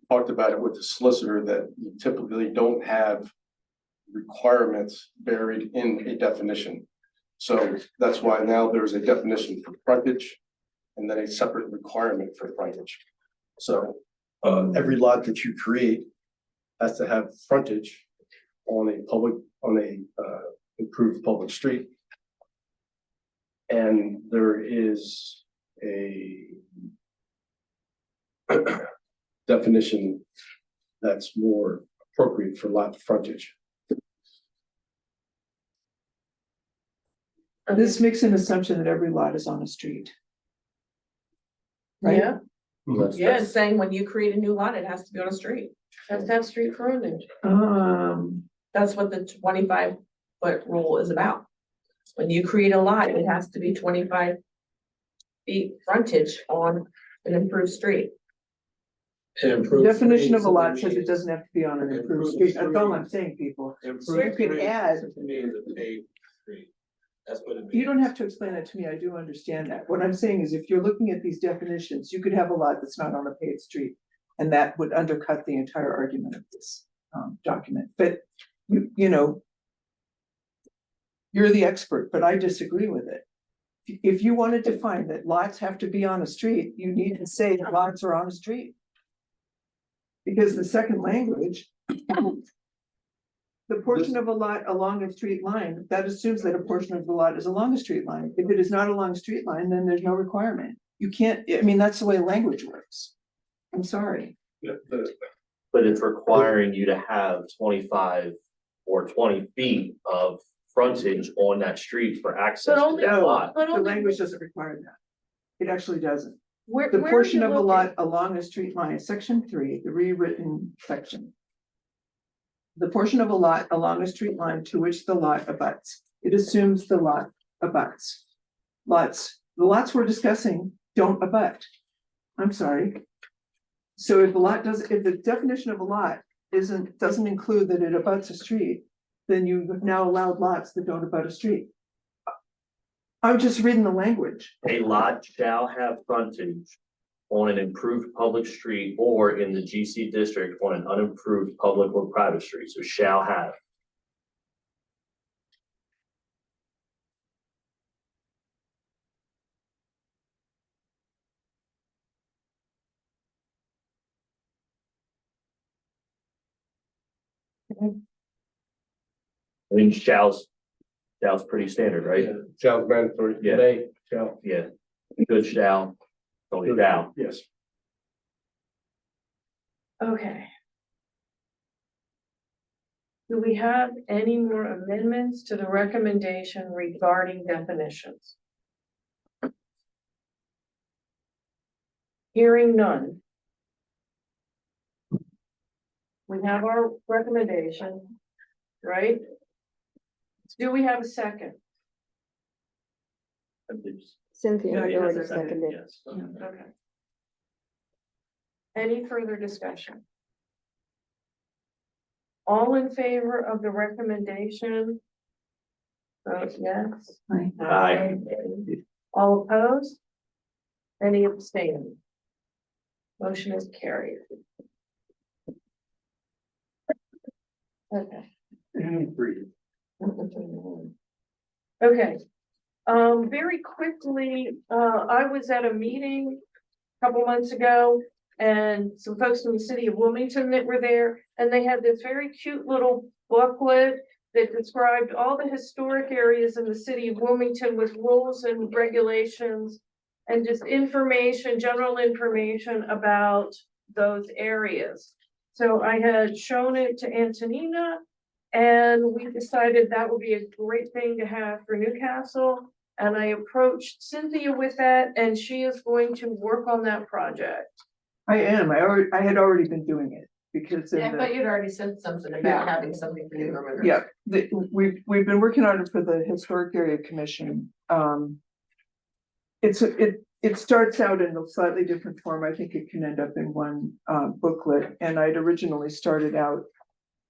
Speaker 7: talked about it with the solicitor that you typically don't have requirements buried in a definition. So that's why now there's a definition for frontage and then a separate requirement for frontage. So every lot that you create has to have frontage on a improved public street. And there is a definition that's more appropriate for lot frontage.
Speaker 2: This makes an assumption that every lot is on a street. Right?
Speaker 1: Yeah,
Speaker 3: Yeah, it's saying when you create a new lot, it has to be on a street.
Speaker 1: has to have street frontage.
Speaker 3: That's what the 25-foot rule is about. When you create a lot, it has to be 25 feet frontage on an improved street.
Speaker 5: And improved
Speaker 2: Definition of a
Speaker 5: street
Speaker 2: lot
Speaker 5: simply
Speaker 2: says it
Speaker 5: means-
Speaker 2: doesn't have to be on an improved
Speaker 5: Improved
Speaker 2: street. That's all I'm
Speaker 5: street.
Speaker 2: saying, people.
Speaker 5: Improved
Speaker 2: you can
Speaker 5: street
Speaker 2: add-
Speaker 5: simply means a paved street. That's what it means.
Speaker 2: You don't have to explain that to me. I do understand that. What I'm saying is if you're looking at these definitions, you could have a lot that's not on a paved street. And that would undercut the entire argument of this document. But you know, you're the expert, but I disagree with it. If you want to define that lots have to be on a street, you need to say that lots are on a street. Because the second language, the portion of a lot along a street line, that assumes that a portion of the lot is along a street line. If it is not along a street line, then there's no requirement. You can't, I mean, that's the way language works. I'm sorry.
Speaker 4: But it's requiring you to have 25 or 20 feet of frontage on that street for access
Speaker 1: But
Speaker 4: to
Speaker 1: only-
Speaker 4: that lot.
Speaker 1: But
Speaker 2: The
Speaker 1: only,
Speaker 2: language doesn't require that. It actually doesn't.
Speaker 1: where,
Speaker 2: The
Speaker 1: where are
Speaker 2: portion
Speaker 1: you
Speaker 2: of a
Speaker 1: looking?
Speaker 2: lot along a street line, section 3, the rewritten section. The portion of a lot along a street line to which the lot abuts. It assumes the lot abuts. The lots we're discussing don't abut. I'm sorry. So if the definition of a lot doesn't include that it abuts a street, then you've now allowed lots that don't abut a street. I'm just reading the language.
Speaker 4: A lot shall have frontage on an improved public street or in the GC district on an unimproved public or private street, so shall have. I mean, shall's pretty standard, right?
Speaker 7: Yeah, shall mandatory,
Speaker 4: Yeah.
Speaker 7: may, shall.
Speaker 4: Yeah, good shall, only shall.
Speaker 7: Yes.
Speaker 1: Okay. Do we have any more amendments to the recommendation regarding definitions? Hearing none. We have our recommendation, right? Do we have a second?
Speaker 4: I believe.
Speaker 6: Cynthia
Speaker 4: Yeah,
Speaker 6: had
Speaker 4: yeah,
Speaker 6: already
Speaker 4: that's a second,
Speaker 6: seconded.
Speaker 4: yes.
Speaker 1: Okay. Any further discussion? All in favor of the recommendation? Vote yes.
Speaker 4: Aye.
Speaker 1: All opposed? Any abstaining? Motion is carried. Okay. Okay, very quickly, I was at a meeting a couple months ago. And some folks from the city of Wilmington that were there, and they had this very cute little booklet that described all the historic areas in the city of Wilmington with rules and regulations. And just information, general information about those areas. So I had shown it to Antonina. And we decided that would be a great thing to have for Newcastle. And I approached Cynthia with that, and she is going to work on that project.
Speaker 2: I am. I had already been doing it because. in
Speaker 3: Yeah, I
Speaker 2: the-
Speaker 3: thought you'd already said something about having something for you to remember.
Speaker 2: Yeah, we've been working on it for the Historic Area Commission. It starts out in a slightly different form. I think it can end up in one booklet. And I'd originally started out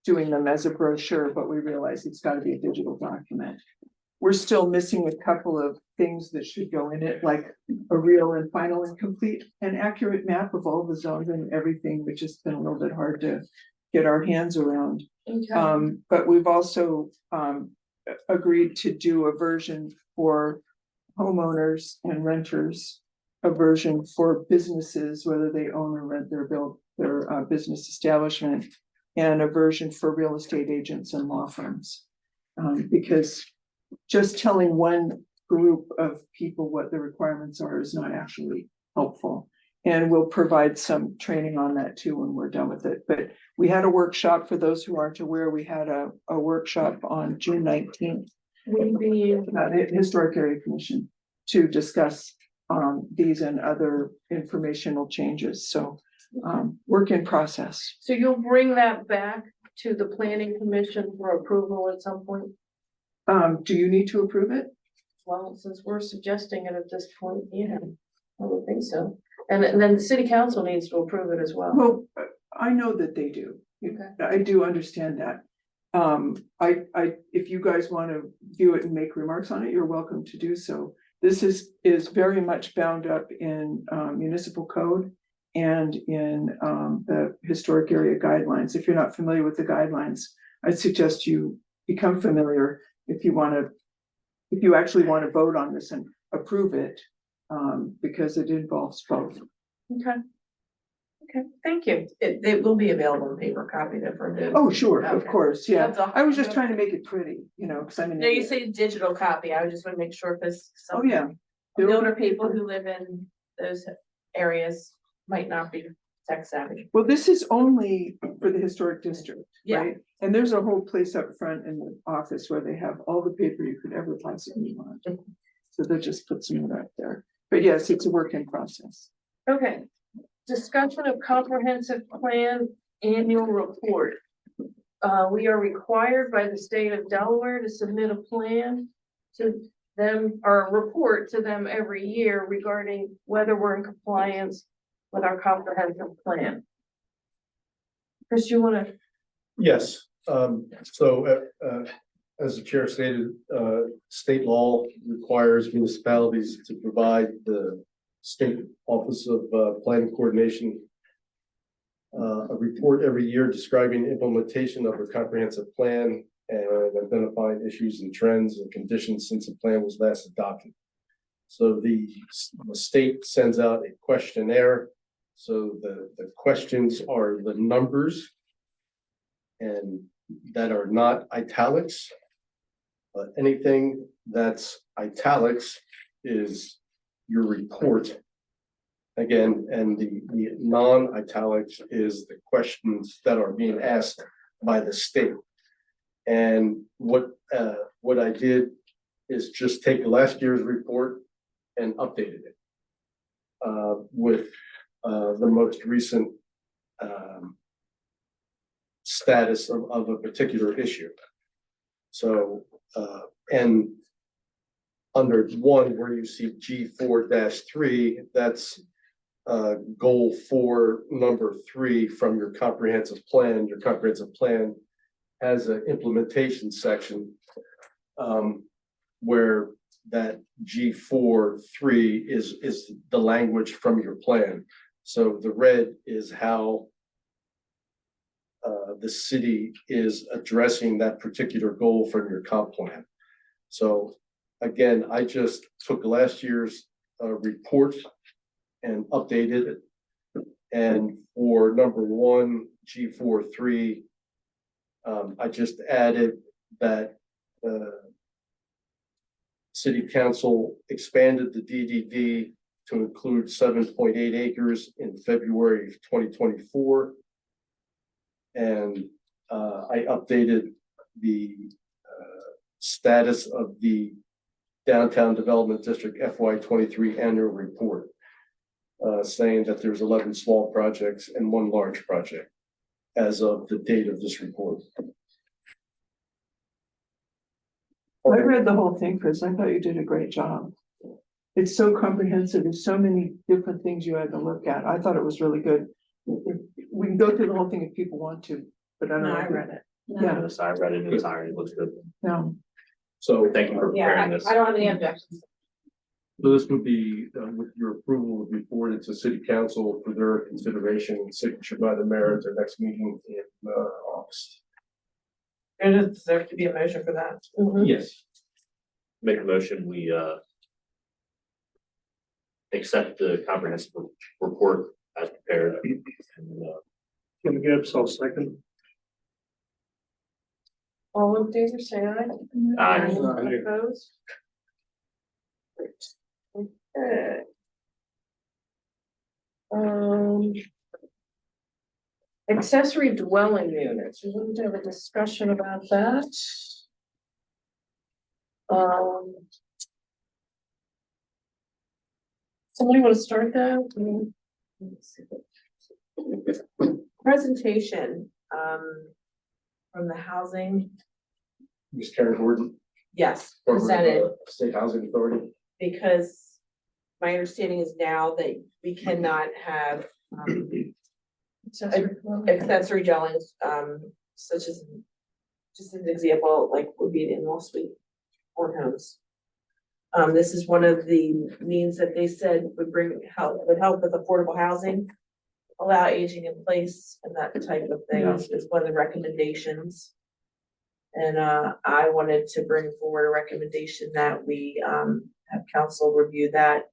Speaker 2: doing them as a brochure, but we realized it's got to be a digital document. We're still missing a couple of things that should go in it, like a real and final and complete and accurate map of all the zones and everything, which has been a little bit hard to get our hands around. But we've also agreed to do a version for homeowners and renters, a version for businesses, whether they own or rent their business establishment, and a version for real estate agents and law firms. Because just telling one group of people what the requirements are is not actually helpful. And we'll provide some training on that too when we're done with it. But we had a workshop, for those who aren't aware, we had a workshop on June 19th. The Historic Area Commission to discuss these and other informational changes. So work in process.
Speaker 1: So you'll bring that back to the planning commission for approval at some point?
Speaker 2: Do you need to approve it?
Speaker 1: Well, since we're suggesting it at this point, yeah. I would think so. And then the city council needs to approve it as well.
Speaker 2: Well, I know that they do.
Speaker 1: Okay.
Speaker 2: I do understand that. If you guys want to view it and make remarks on it, you're welcome to do so. This is very much bound up in municipal code and in the historic area guidelines. If you're not familiar with the guidelines, I'd suggest you become familiar if you actually want to vote on this and approve it, because it involves both.
Speaker 1: Okay. Okay, thank you.
Speaker 3: It will be available in paper copy to for those.
Speaker 2: Oh, sure, of
Speaker 3: Okay.
Speaker 2: course, yeah.
Speaker 3: That's all.
Speaker 2: I was just trying to make it pretty, because I'm an
Speaker 3: No, you
Speaker 2: idiot.
Speaker 3: say digital copy, I just want to make sure, because
Speaker 2: Oh,
Speaker 3: some
Speaker 2: yeah.
Speaker 3: the older people who live in those areas might not be tech savvy.
Speaker 2: Well, this is only for the historic district,
Speaker 3: Yeah.
Speaker 2: right? And there's a whole place up front in the office where they have all the paper you could ever possibly want. So they'll just put some of that there. But yes, it's a work in process.
Speaker 1: Okay, discussion of comprehensive plan annual report. We are required by the state of Delaware to submit a plan to them, or a report to them every year regarding whether we're in compliance with our comprehensive plan. Chris, you wanna,
Speaker 7: Yes, as the chair stated, state law requires municipalities to provide the State Office of Planning Coordination a report every year describing implementation of a comprehensive plan and identifying issues and trends and conditions since the plan was last adopted. So the state sends out a questionnaire. So the questions are the numbers and that are not italics. But anything that's italics is your report. Again, and the non-italics is the questions that are being asked by the state. And what I did is just take last year's report and updated it with the most recent status of a particular issue. So, and under one where you see G4-3, that's goal 4, number 3 from your comprehensive plan. Your comprehensive plan has an implementation section where that G4-3 is the language from your plan. So the red is how the city is addressing that particular goal from your comp plan. So again, I just took last year's report and updated it. And for number 1, G4-3, I just added that City Council expanded the DDD to include 7.8 acres in February of 2024. And I updated the status of the Downtown Development District FY23 annual report, saying that there's 11 small projects and 1 large project as of the date of this report.
Speaker 2: I read the whole thing, Chris. I thought you did a great job. It's so comprehensive. There's so many different things you had to look at. I thought it was really good. We can go through the whole thing if people want to, but I don't
Speaker 3: No,
Speaker 2: know.
Speaker 3: I read it.
Speaker 2: Yeah,
Speaker 4: So I read it in entirety, it looks good.
Speaker 2: no.
Speaker 7: So
Speaker 4: Thank you for
Speaker 8: Yeah,
Speaker 4: preparing this.
Speaker 8: I don't have any objections.
Speaker 7: So this would be, with your approval, would be forwarded to city council for their consideration and signature by the mayor at their next meeting in August.
Speaker 3: There deserves to be a motion for that.
Speaker 4: Yes. Make a motion, we accept the comprehensive report as prepared. And,
Speaker 10: Kim Gibbs, I'll second.
Speaker 1: all in favor, say aye.
Speaker 4: Aye.
Speaker 1: Opposed? Okay. Accessory dwelling units, we want to have a discussion about that. Somebody want to start that?
Speaker 3: Presentation, from the housing,
Speaker 7: Ms. Karen Gordon.
Speaker 3: yes,
Speaker 7: from the
Speaker 3: presented,
Speaker 7: State Housing Authority.
Speaker 3: because my understanding is now that we cannot have, accessory dwellings, such as, just an example, like would be an in-law suite or homes. This is one of the means that they said would would help with affordable housing, allow aging in place and that type of thing is one of the recommendations. And, I wanted to bring forward a recommendation that we, have council review that,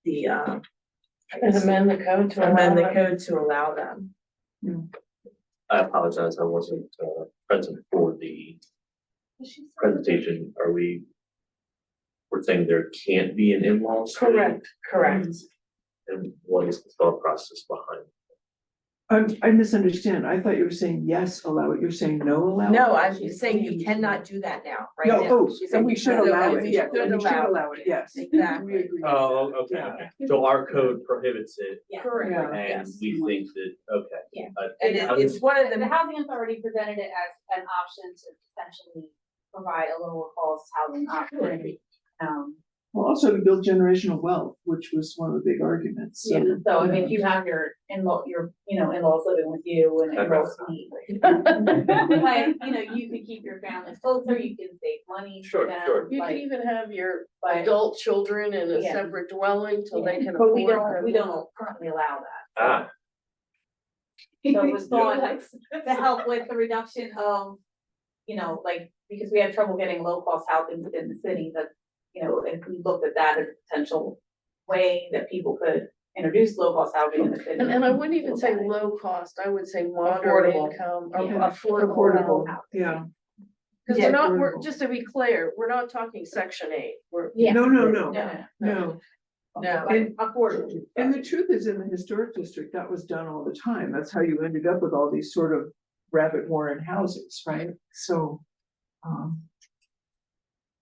Speaker 1: And amend the code to
Speaker 3: amend the
Speaker 1: allow it.
Speaker 3: code to allow them.
Speaker 4: I apologize, I wasn't present for the presentation. We're saying there can't be an in-law suite?
Speaker 3: Correct.
Speaker 4: And what is the thought process behind?
Speaker 2: I misunderstand. I thought you were saying yes, allow it. You're saying no, allow it?
Speaker 3: No, I'm saying you cannot do that now, right
Speaker 2: No,
Speaker 3: now.
Speaker 2: oh,
Speaker 3: She said
Speaker 2: and we
Speaker 3: you
Speaker 2: should
Speaker 3: should
Speaker 2: allow
Speaker 3: we
Speaker 2: it, yes,
Speaker 3: should
Speaker 2: we should allow it, yes.
Speaker 3: Exactly.
Speaker 2: We agree.
Speaker 4: Oh, okay,
Speaker 2: Yeah.
Speaker 4: okay. So our code prohibits it
Speaker 1: Correct.
Speaker 2: Yeah.
Speaker 4: and
Speaker 3: Yes.
Speaker 4: we think that, okay.
Speaker 8: Yeah.
Speaker 3: And it's one of
Speaker 8: The
Speaker 3: the,
Speaker 8: housing authority presented it as an option to potentially provide a lower cost housing option.
Speaker 2: Well, also to build generational wealth, which was one of the big arguments, so.
Speaker 8: Yeah, so I mean, if you have your in-law, your, in-laws living with you and in-law suite. Like, you can keep your family closer, you can save money. for
Speaker 4: Sure,
Speaker 8: them,
Speaker 4: sure.
Speaker 1: You can
Speaker 8: like,
Speaker 1: even have your
Speaker 8: but-
Speaker 1: adult children in a
Speaker 8: Yeah.
Speaker 1: separate dwelling till they can
Speaker 8: But we
Speaker 1: afford.
Speaker 8: we don't currently allow that.
Speaker 4: Ah,
Speaker 8: So it was thought to help with the reduction of, like, because we have trouble getting low cost housing within the city, that, if we looked at that as a potential way that people could introduce low cost housing in the city.
Speaker 1: And I wouldn't even say
Speaker 8: Okay.
Speaker 1: low cost, I would say moderate
Speaker 3: Affordable.
Speaker 1: income, or
Speaker 8: Yeah.
Speaker 1: affordable.
Speaker 2: Yeah,
Speaker 1: Cause
Speaker 3: Yeah.
Speaker 1: we're not, just to be clear, we're not talking section 8, we're.
Speaker 8: Yeah.
Speaker 2: no, no,
Speaker 8: No,
Speaker 2: no, no.
Speaker 3: no,
Speaker 2: And-
Speaker 8: affordable.
Speaker 2: And the truth is, in the historic district, that was done all the time. That's how you ended up with all these sort of rabbit warren houses, right? So,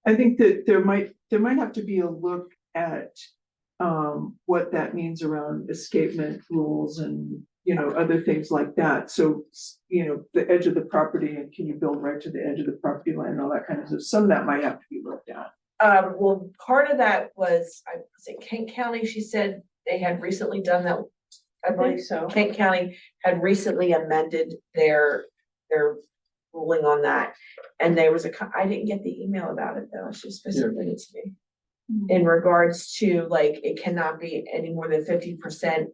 Speaker 2: I think that there might have to be a look at, what that means around escapement rules and, other things like that. So, the edge of the property and can you build right to the edge of the property line and all that kind of stuff. Some of that might have to be looked at.
Speaker 3: well, part of that was, I was in Kent County, she said they had recently done that. I
Speaker 1: I
Speaker 3: believe
Speaker 1: think so.
Speaker 3: Kent County had recently amended their ruling on that. And there was I didn't get the email about it though, she specifically sent it to me. In regards to like, it cannot be any more than 50%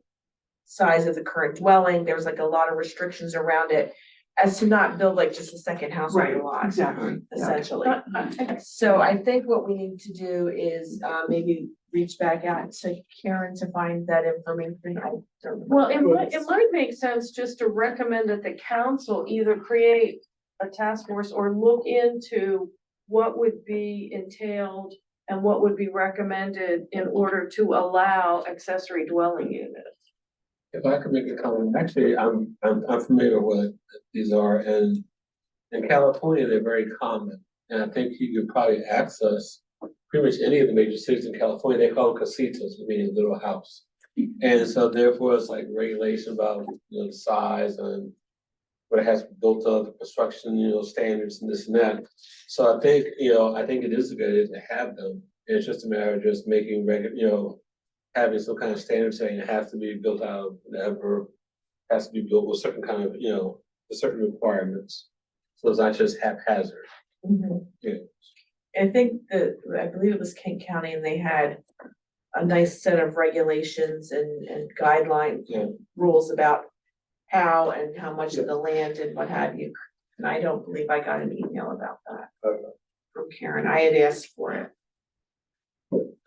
Speaker 3: size of the current dwelling, there was like a lot of restrictions around it. As to not build like just a second house on
Speaker 2: Right,
Speaker 3: your lot.
Speaker 2: exactly, yeah.
Speaker 3: Essentially. So I think what we need to do is maybe reach back out to Karen to find that information. I don't know.
Speaker 1: Well, it might make sense just to recommend that the council either create a task force or look into what would be entailed and what would be recommended in order to allow accessory dwelling units.
Speaker 5: If I could make a comment, actually, I'm familiar with what these are, and in California, they're very common. And I think you could probably access pretty much any of the major cities in California, they call them casitas, meaning little house. And so therefore, it's like regulation about, the size and what it has built up, the construction, standards and this and that. So I think, I think it is a good idea to have them. It's just a matter of just making having some kind of standard saying it has to be built out of whatever, has to be built with certain kind of, certain requirements. So it's not just haphazard.
Speaker 3: Mhm.
Speaker 5: Yeah.
Speaker 3: I think I believe it was Kent County and they had a nice set of regulations and guidelines,
Speaker 5: Yeah.
Speaker 3: rules about how and how much of the land and what have you. And I don't believe I got an email about that from Karen. I had asked for it.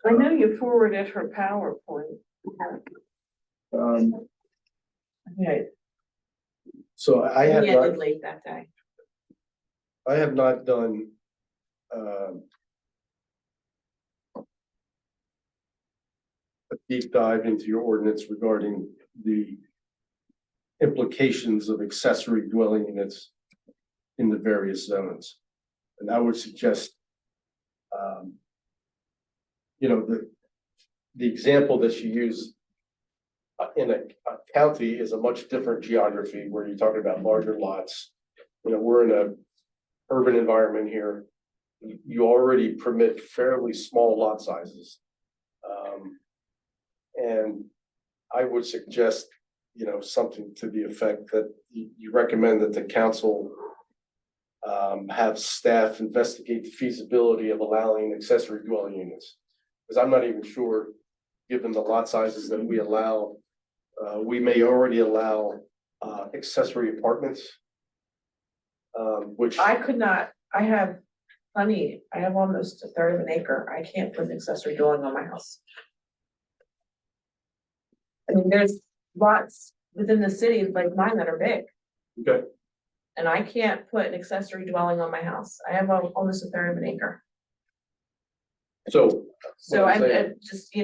Speaker 1: I know you forwarded her PowerPoint.
Speaker 3: Okay,
Speaker 7: So I
Speaker 3: we
Speaker 7: have
Speaker 3: ended
Speaker 7: not,
Speaker 3: late that day.
Speaker 7: I have not done, a deep dive into your ordinance regarding the implications of accessory dwelling units in the various zones. And I would suggest, the example that you use in a county is a much different geography where you're talking about larger lots. We're in a urban environment here. you already permit fairly small lot sizes. And I would suggest, something to the effect that you recommend that the council have staff investigate the feasibility of allowing accessory dwelling units. Because I'm not even sure, given the lot sizes that we allow, we may already allow accessory apartments. Which.
Speaker 3: I could not, I have almost a third of an acre, I can't put an accessory dwelling on my house. I mean, there's lots within the city like mine that are big.
Speaker 7: Okay.
Speaker 3: And I can't put an accessory dwelling on my house, I have almost a third of an acre.
Speaker 7: So.
Speaker 3: So
Speaker 7: what I'm
Speaker 3: I
Speaker 7: saying-
Speaker 3: just,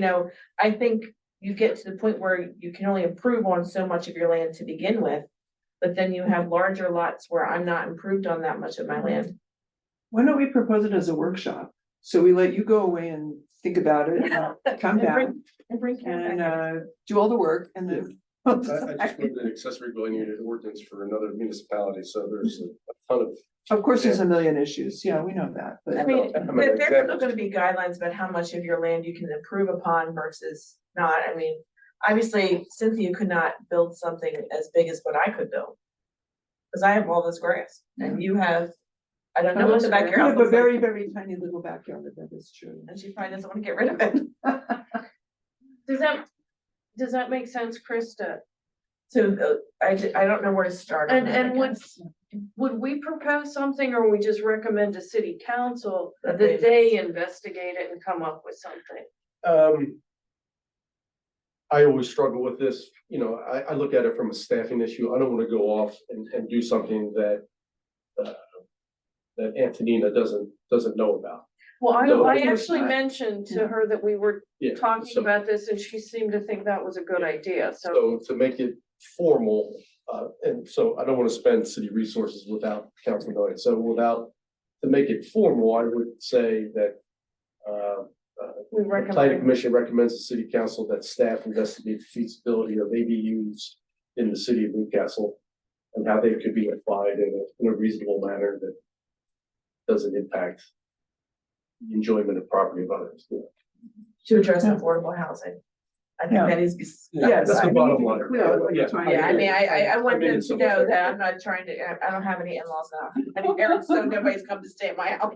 Speaker 3: I think you get to the point where you can only improve on so much of your land to begin with. But then you have larger lots where I'm not improved on that much of my land.
Speaker 2: Why don't we propose it as a workshop? So we let you go away and think about it, come back
Speaker 3: And bring Karen
Speaker 2: and
Speaker 3: back in.
Speaker 2: do all the work and then.
Speaker 7: I just moved an accessory dwelling unit ordinance for another municipality, so there's a ton of.
Speaker 2: Of course, there's a million issues. Yeah, we know that,
Speaker 3: I
Speaker 2: but
Speaker 3: mean,
Speaker 7: I'm an
Speaker 3: there's still
Speaker 7: example.
Speaker 3: gonna be guidelines about how much of your land you can improve upon versus not, I mean, obviously Cynthia could not build something as big as what I could build. Cause I have all this grass and you have, I don't know what the
Speaker 2: you
Speaker 3: backyard
Speaker 2: have a
Speaker 3: looks like,
Speaker 2: very, very tiny little backyard, that is true.
Speaker 3: and she probably doesn't wanna get rid of it.
Speaker 1: Does that make sense, Krista?
Speaker 3: So I don't know where to start on
Speaker 1: And,
Speaker 3: that, I
Speaker 1: and would,
Speaker 3: guess.
Speaker 1: would we propose something or we just recommend to city council
Speaker 3: That
Speaker 1: that
Speaker 3: they-
Speaker 1: they investigate it and come up with something?
Speaker 7: I always struggle with this, I look at it from a staffing issue. I don't want to go off and do something that that Antonina doesn't know about.
Speaker 1: Well,
Speaker 7: So-
Speaker 1: I actually mentioned to
Speaker 2: Yeah.
Speaker 1: her that we were
Speaker 7: Yeah,
Speaker 1: talking
Speaker 7: so-
Speaker 1: about this and she seemed to think that was a good idea, so.
Speaker 7: So to make it formal, and so I don't want to spend city resources without council knowing. So to make it formal, I would say that
Speaker 1: We
Speaker 7: the planning
Speaker 1: recommend,
Speaker 7: commission recommends the city council that staff investigate the feasibility of ADUs in the city of Newcastle and how they could be applied in a reasonable manner that doesn't impact the enjoyment of property of others.
Speaker 3: To address affordable housing. I think
Speaker 2: Yeah.
Speaker 3: that needs to be.
Speaker 2: Yes,
Speaker 7: That's the
Speaker 2: I
Speaker 7: bottom
Speaker 2: need to be
Speaker 7: line.
Speaker 2: clear what you're
Speaker 7: Yeah.
Speaker 2: trying to
Speaker 3: Yeah, I
Speaker 2: do.
Speaker 3: mean, I want
Speaker 7: I mean,
Speaker 3: them
Speaker 7: it's
Speaker 3: to
Speaker 7: so
Speaker 3: know
Speaker 7: fair.
Speaker 3: that I'm not trying to, I don't have any in-laws now. I mean, Eric, so nobody's come to stay at my house.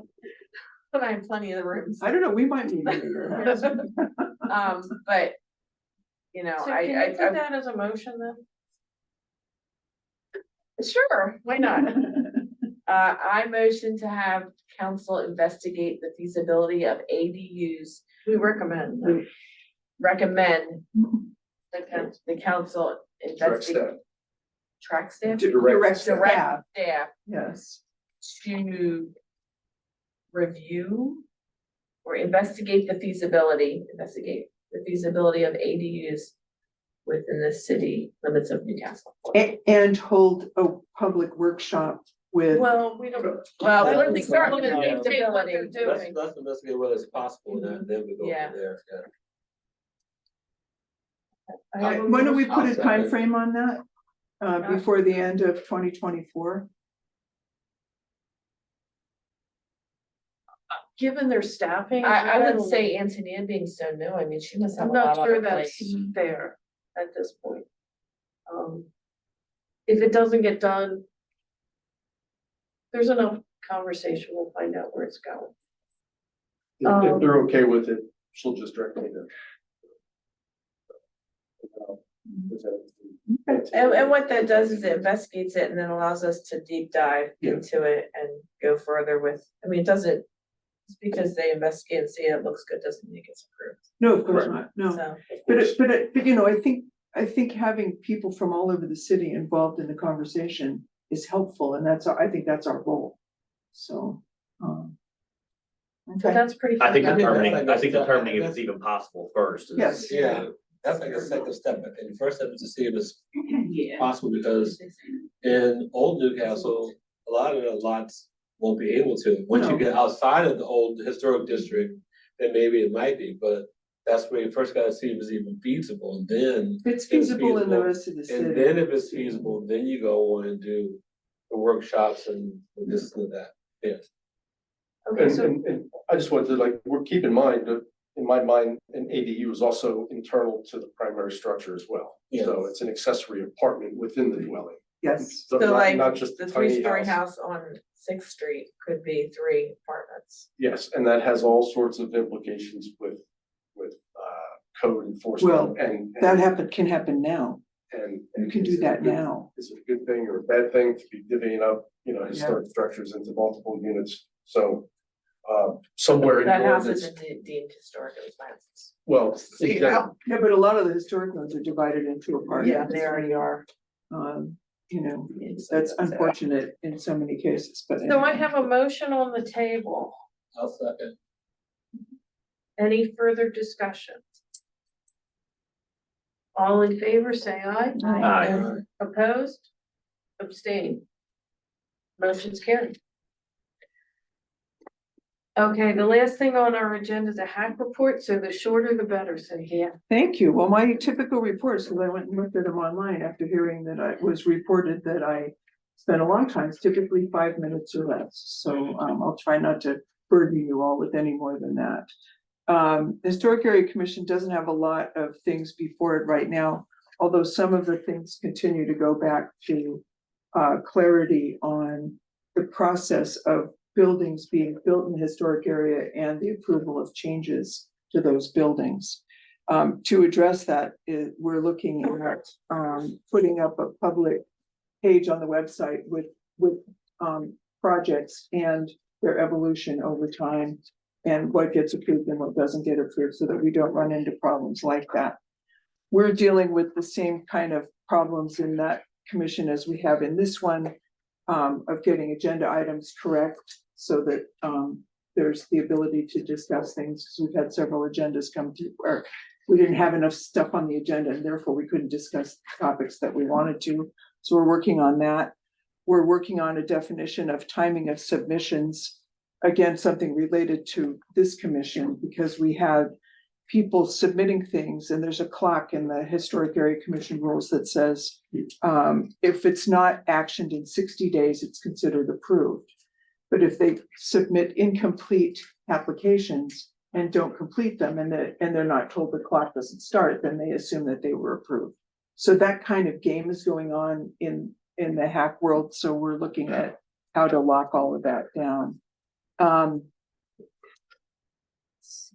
Speaker 3: But I have plenty of the rooms.
Speaker 2: I don't know, we might need later.
Speaker 3: But,
Speaker 1: so can you put that as a motion then?
Speaker 3: sure, why not? I motion to have council investigate the feasibility of ADUs.
Speaker 1: We recommend.
Speaker 3: Recommend
Speaker 1: Okay.
Speaker 3: the council
Speaker 7: Direct
Speaker 3: investigate.
Speaker 7: staff.
Speaker 3: Track staff?
Speaker 2: Direct staff,
Speaker 3: Direct staff
Speaker 2: yes.
Speaker 3: to review or investigate the feasibility of ADUs within the city limits of Newcastle.
Speaker 2: And hold a public workshop with,
Speaker 1: Well, we don't.
Speaker 3: Well,
Speaker 1: I don't
Speaker 3: let's
Speaker 1: think
Speaker 3: start
Speaker 1: we're
Speaker 3: with
Speaker 1: gonna
Speaker 3: the
Speaker 1: dictate what they're
Speaker 3: feasibility.
Speaker 1: doing.
Speaker 5: Let's investigate what is possible, and then we go
Speaker 3: Yeah.
Speaker 5: from there,
Speaker 1: I have a
Speaker 2: when do we
Speaker 1: motion.
Speaker 2: put a time frame on that? Before the end of 2024?
Speaker 1: Given their staffing.
Speaker 3: I would
Speaker 1: don't-
Speaker 3: say Antonia being so new, I mean, she must have
Speaker 1: I'm
Speaker 3: a lot
Speaker 1: not
Speaker 3: on
Speaker 1: sure
Speaker 3: her
Speaker 1: that's
Speaker 3: plate.
Speaker 1: fair at this point. If it doesn't get done. There's enough conversation, we'll find out where it's going.
Speaker 7: If they're okay with it, she'll just direct me to.
Speaker 3: And what that does is it investigates it and then allows us to deep dive
Speaker 7: Yeah.
Speaker 3: into it and go further with, I mean, it doesn't. Just because they investigate and see it looks good doesn't make it approved,
Speaker 2: No, of course not, no.
Speaker 3: so.
Speaker 2: But I think having people from all over the city involved in the conversation is helpful, and I think that's our goal, so.
Speaker 1: So
Speaker 2: Okay,
Speaker 1: that's pretty.
Speaker 4: I think
Speaker 5: I think
Speaker 4: determining
Speaker 5: that's
Speaker 4: if it's even possible first is.
Speaker 2: Yes.
Speaker 5: Yeah, that's like a second step. I think the first step is to see if it's
Speaker 9: Yeah.
Speaker 5: possible, because in old Newcastle, a lot of the lots won't be able to. Once you
Speaker 2: No.
Speaker 5: get outside of the old historic district, then maybe it might be, but that's where you first gotta see if it's even feasible, and then.
Speaker 2: if it's feasible in the
Speaker 5: feasible.
Speaker 2: rest of the
Speaker 5: And
Speaker 2: city,
Speaker 5: then if it's feasible, then you go on and do the workshops and this and that.
Speaker 1: Okay,
Speaker 7: And,
Speaker 1: so,
Speaker 7: and I just wanted to we're keep in mind that in my mind, an ADU is also internal to the primary structure as well. So it's an accessory apartment within the dwelling.
Speaker 2: Yes,
Speaker 3: So
Speaker 7: not-
Speaker 3: like
Speaker 7: Not just
Speaker 3: the
Speaker 7: the tiny
Speaker 3: three-story
Speaker 7: house.
Speaker 3: house on Sixth Street could be 3 apartments.
Speaker 7: Yes, and that has all sorts of implications with, code enforcement and.
Speaker 2: can happen now.
Speaker 7: And.
Speaker 2: You can do
Speaker 7: is it a
Speaker 2: that
Speaker 7: good-
Speaker 2: now.
Speaker 7: Is it a good thing or a bad thing to be divvying up, historic structures into multiple units? So, somewhere in the
Speaker 3: That house
Speaker 7: ordinance,
Speaker 3: isn't deemed historic as fence.
Speaker 7: well.
Speaker 3: See
Speaker 7: again,
Speaker 3: how-
Speaker 2: Yeah, but a lot of the historic ones are divided into apartments.
Speaker 3: Yeah, they already are.
Speaker 2: That's unfortunate in so many cases, but.
Speaker 1: so I have a motion on the table.
Speaker 5: I'll second.
Speaker 1: Any further discussion? All in favor, say aye.
Speaker 4: Aye.
Speaker 1: Opposed? Abstain. Motion's carried. Okay, the last thing on our agenda is a hack report, so the shorter the better, Cynthia.
Speaker 2: Thank you. Well, my typical reports, because I went and looked at them online after hearing that I was reported that I spent a long time, it's typically 5 minutes or less. So I'll try not to burden you all with any more than that. The Historic Area Commission doesn't have a lot of things before it right now, although some of the things continue to go back to clarity on the process of buildings being built in the historic area and the approval of changes to those buildings. To address that, we're looking at putting up a public page on the website with projects and their evolution over time and what gets approved and what doesn't get approved so that we don't run into problems like that. We're dealing with the same kind of problems in that commission as we have in this one, of getting agenda items correct so that there's the ability to discuss things, because we've had several agendas come through where we didn't have enough stuff on the agenda and therefore we couldn't discuss topics that we wanted to. So we're working on that. We're working on a definition of timing of submissions. Again, something related to this commission, because we had people submitting things and there's a clock in the Historic Area Commission rules that says if it's not actioned in 60 days, it's considered approved. But if they submit incomplete applications and don't complete them and they're not told the clock doesn't start, then they assume that they were approved. So that kind of game is going on in the hack world. So we're looking at how to lock all of that down.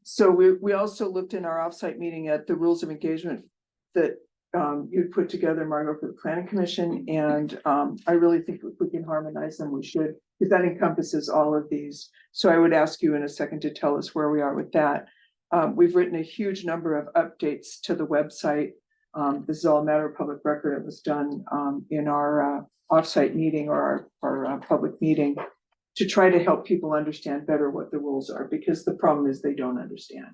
Speaker 2: So we also looked in our offsite meeting at the rules of engagement that you put together, Margot, for the planning commission. And I really think if we can harmonize them, we should, because that encompasses all of these. So I would ask you in a second to tell us where we are with that. We've written a huge number of updates to the website. This is all a matter of public record. It was done in our offsite meeting or our public meeting to try to help people understand better what the rules are, because the problem is they don't understand.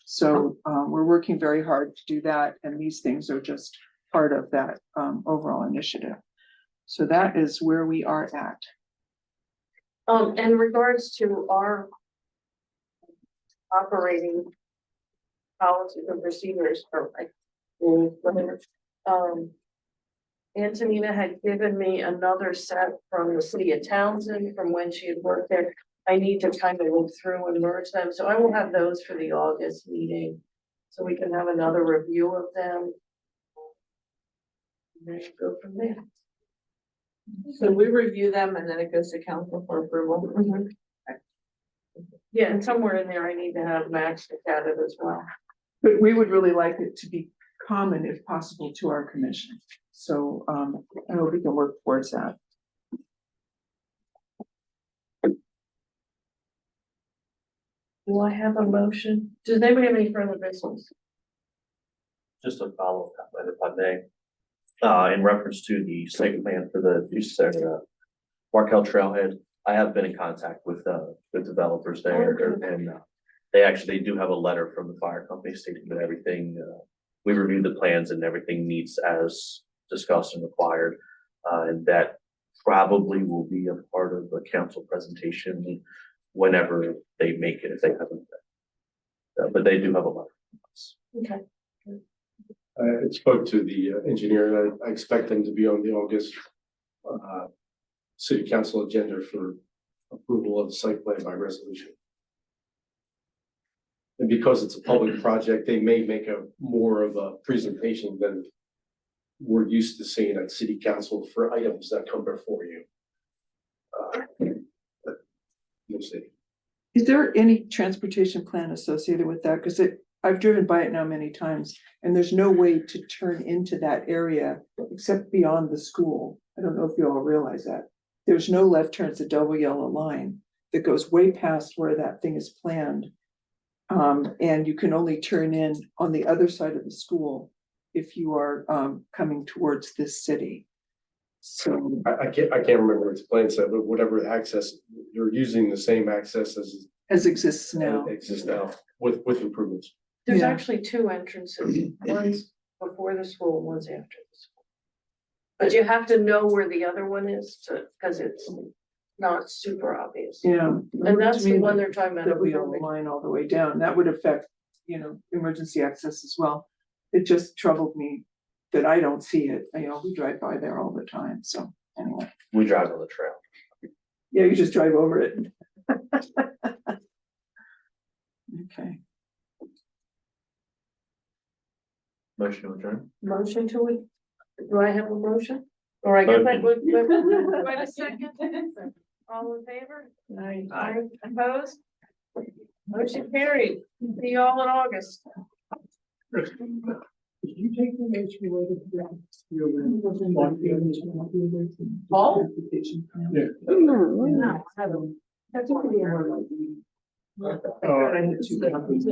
Speaker 2: So we're working very hard to do that. And these things are just part of that overall initiative. So that is where we are at.
Speaker 1: In regards to our operating policies and procedures, or like, whatever, Antonina had given me another set from the city of Townsend from when she had worked there. I need to kind of look through and merge them, so I will have those for the August meeting. So we can have another review of them. And then go from there.
Speaker 3: So we review them and then it goes to council for approval.
Speaker 1: Yeah, and somewhere in there I need to have Max look at it as well.
Speaker 2: But we would really like it to be common if possible to our commission. So I hope we can work towards that.
Speaker 1: Do I have a motion? Does anybody have any further business?
Speaker 4: Just a follow-up comment, if I may. In reference to the site plan for the Markel Trailhead, I have been in contact with the developers there, and they do have a letter from the fire company stating that everything, we reviewed the plans and everything meets as discussed and required. And that probably will be a part of the council presentation whenever they make it, if they haven't. But they do have a letter.
Speaker 1: Okay.
Speaker 7: I spoke to the engineer and I expect them to be on the August city council agenda for approval of the site plan by resolution. And because it's a public project, they may make a more of a presentation than we're used to seeing at city council for items that come before you. But We'll see.
Speaker 2: Is there any transportation plan associated with that? Cause I've driven by it now many times and there's no way to turn into that area except beyond the school. I don't know if you all realize that. There's no left turn, it's a double yellow line that goes way past where that thing is planned. And you can only turn in on the other side of the school if you are coming towards this city. So,
Speaker 7: I can't remember what the plan said, but whatever access, you're using the same access
Speaker 2: as exists now.
Speaker 7: exists now with improvements.
Speaker 1: There's
Speaker 2: Yeah.
Speaker 1: actually two entrances, one's before the school, one's after the school. But you have to know where the other one is because it's not super obvious.
Speaker 2: Yeah.
Speaker 1: And that's
Speaker 2: To
Speaker 1: the
Speaker 2: me,
Speaker 1: one they're talking about.
Speaker 2: That we own the line all the way down, that would affect, emergency access as well. It just troubled me that I don't see it, we drive by there all the time, so anyway,
Speaker 4: We drive on the trail.
Speaker 2: yeah, you just drive over it. Okay,
Speaker 4: Motion to adjourn.
Speaker 1: Motion to it? Do I have a motion? Or I guess I would. Do I have a second? All in favor? Aye. Opposed? Motion carried. See you all in August.
Speaker 2: Did you take the notes related to that?
Speaker 1: Paul?
Speaker 10: Yeah.
Speaker 1: No, I haven't.
Speaker 2: That's what we are.
Speaker 10: Oh.
Speaker 2: I had two copies.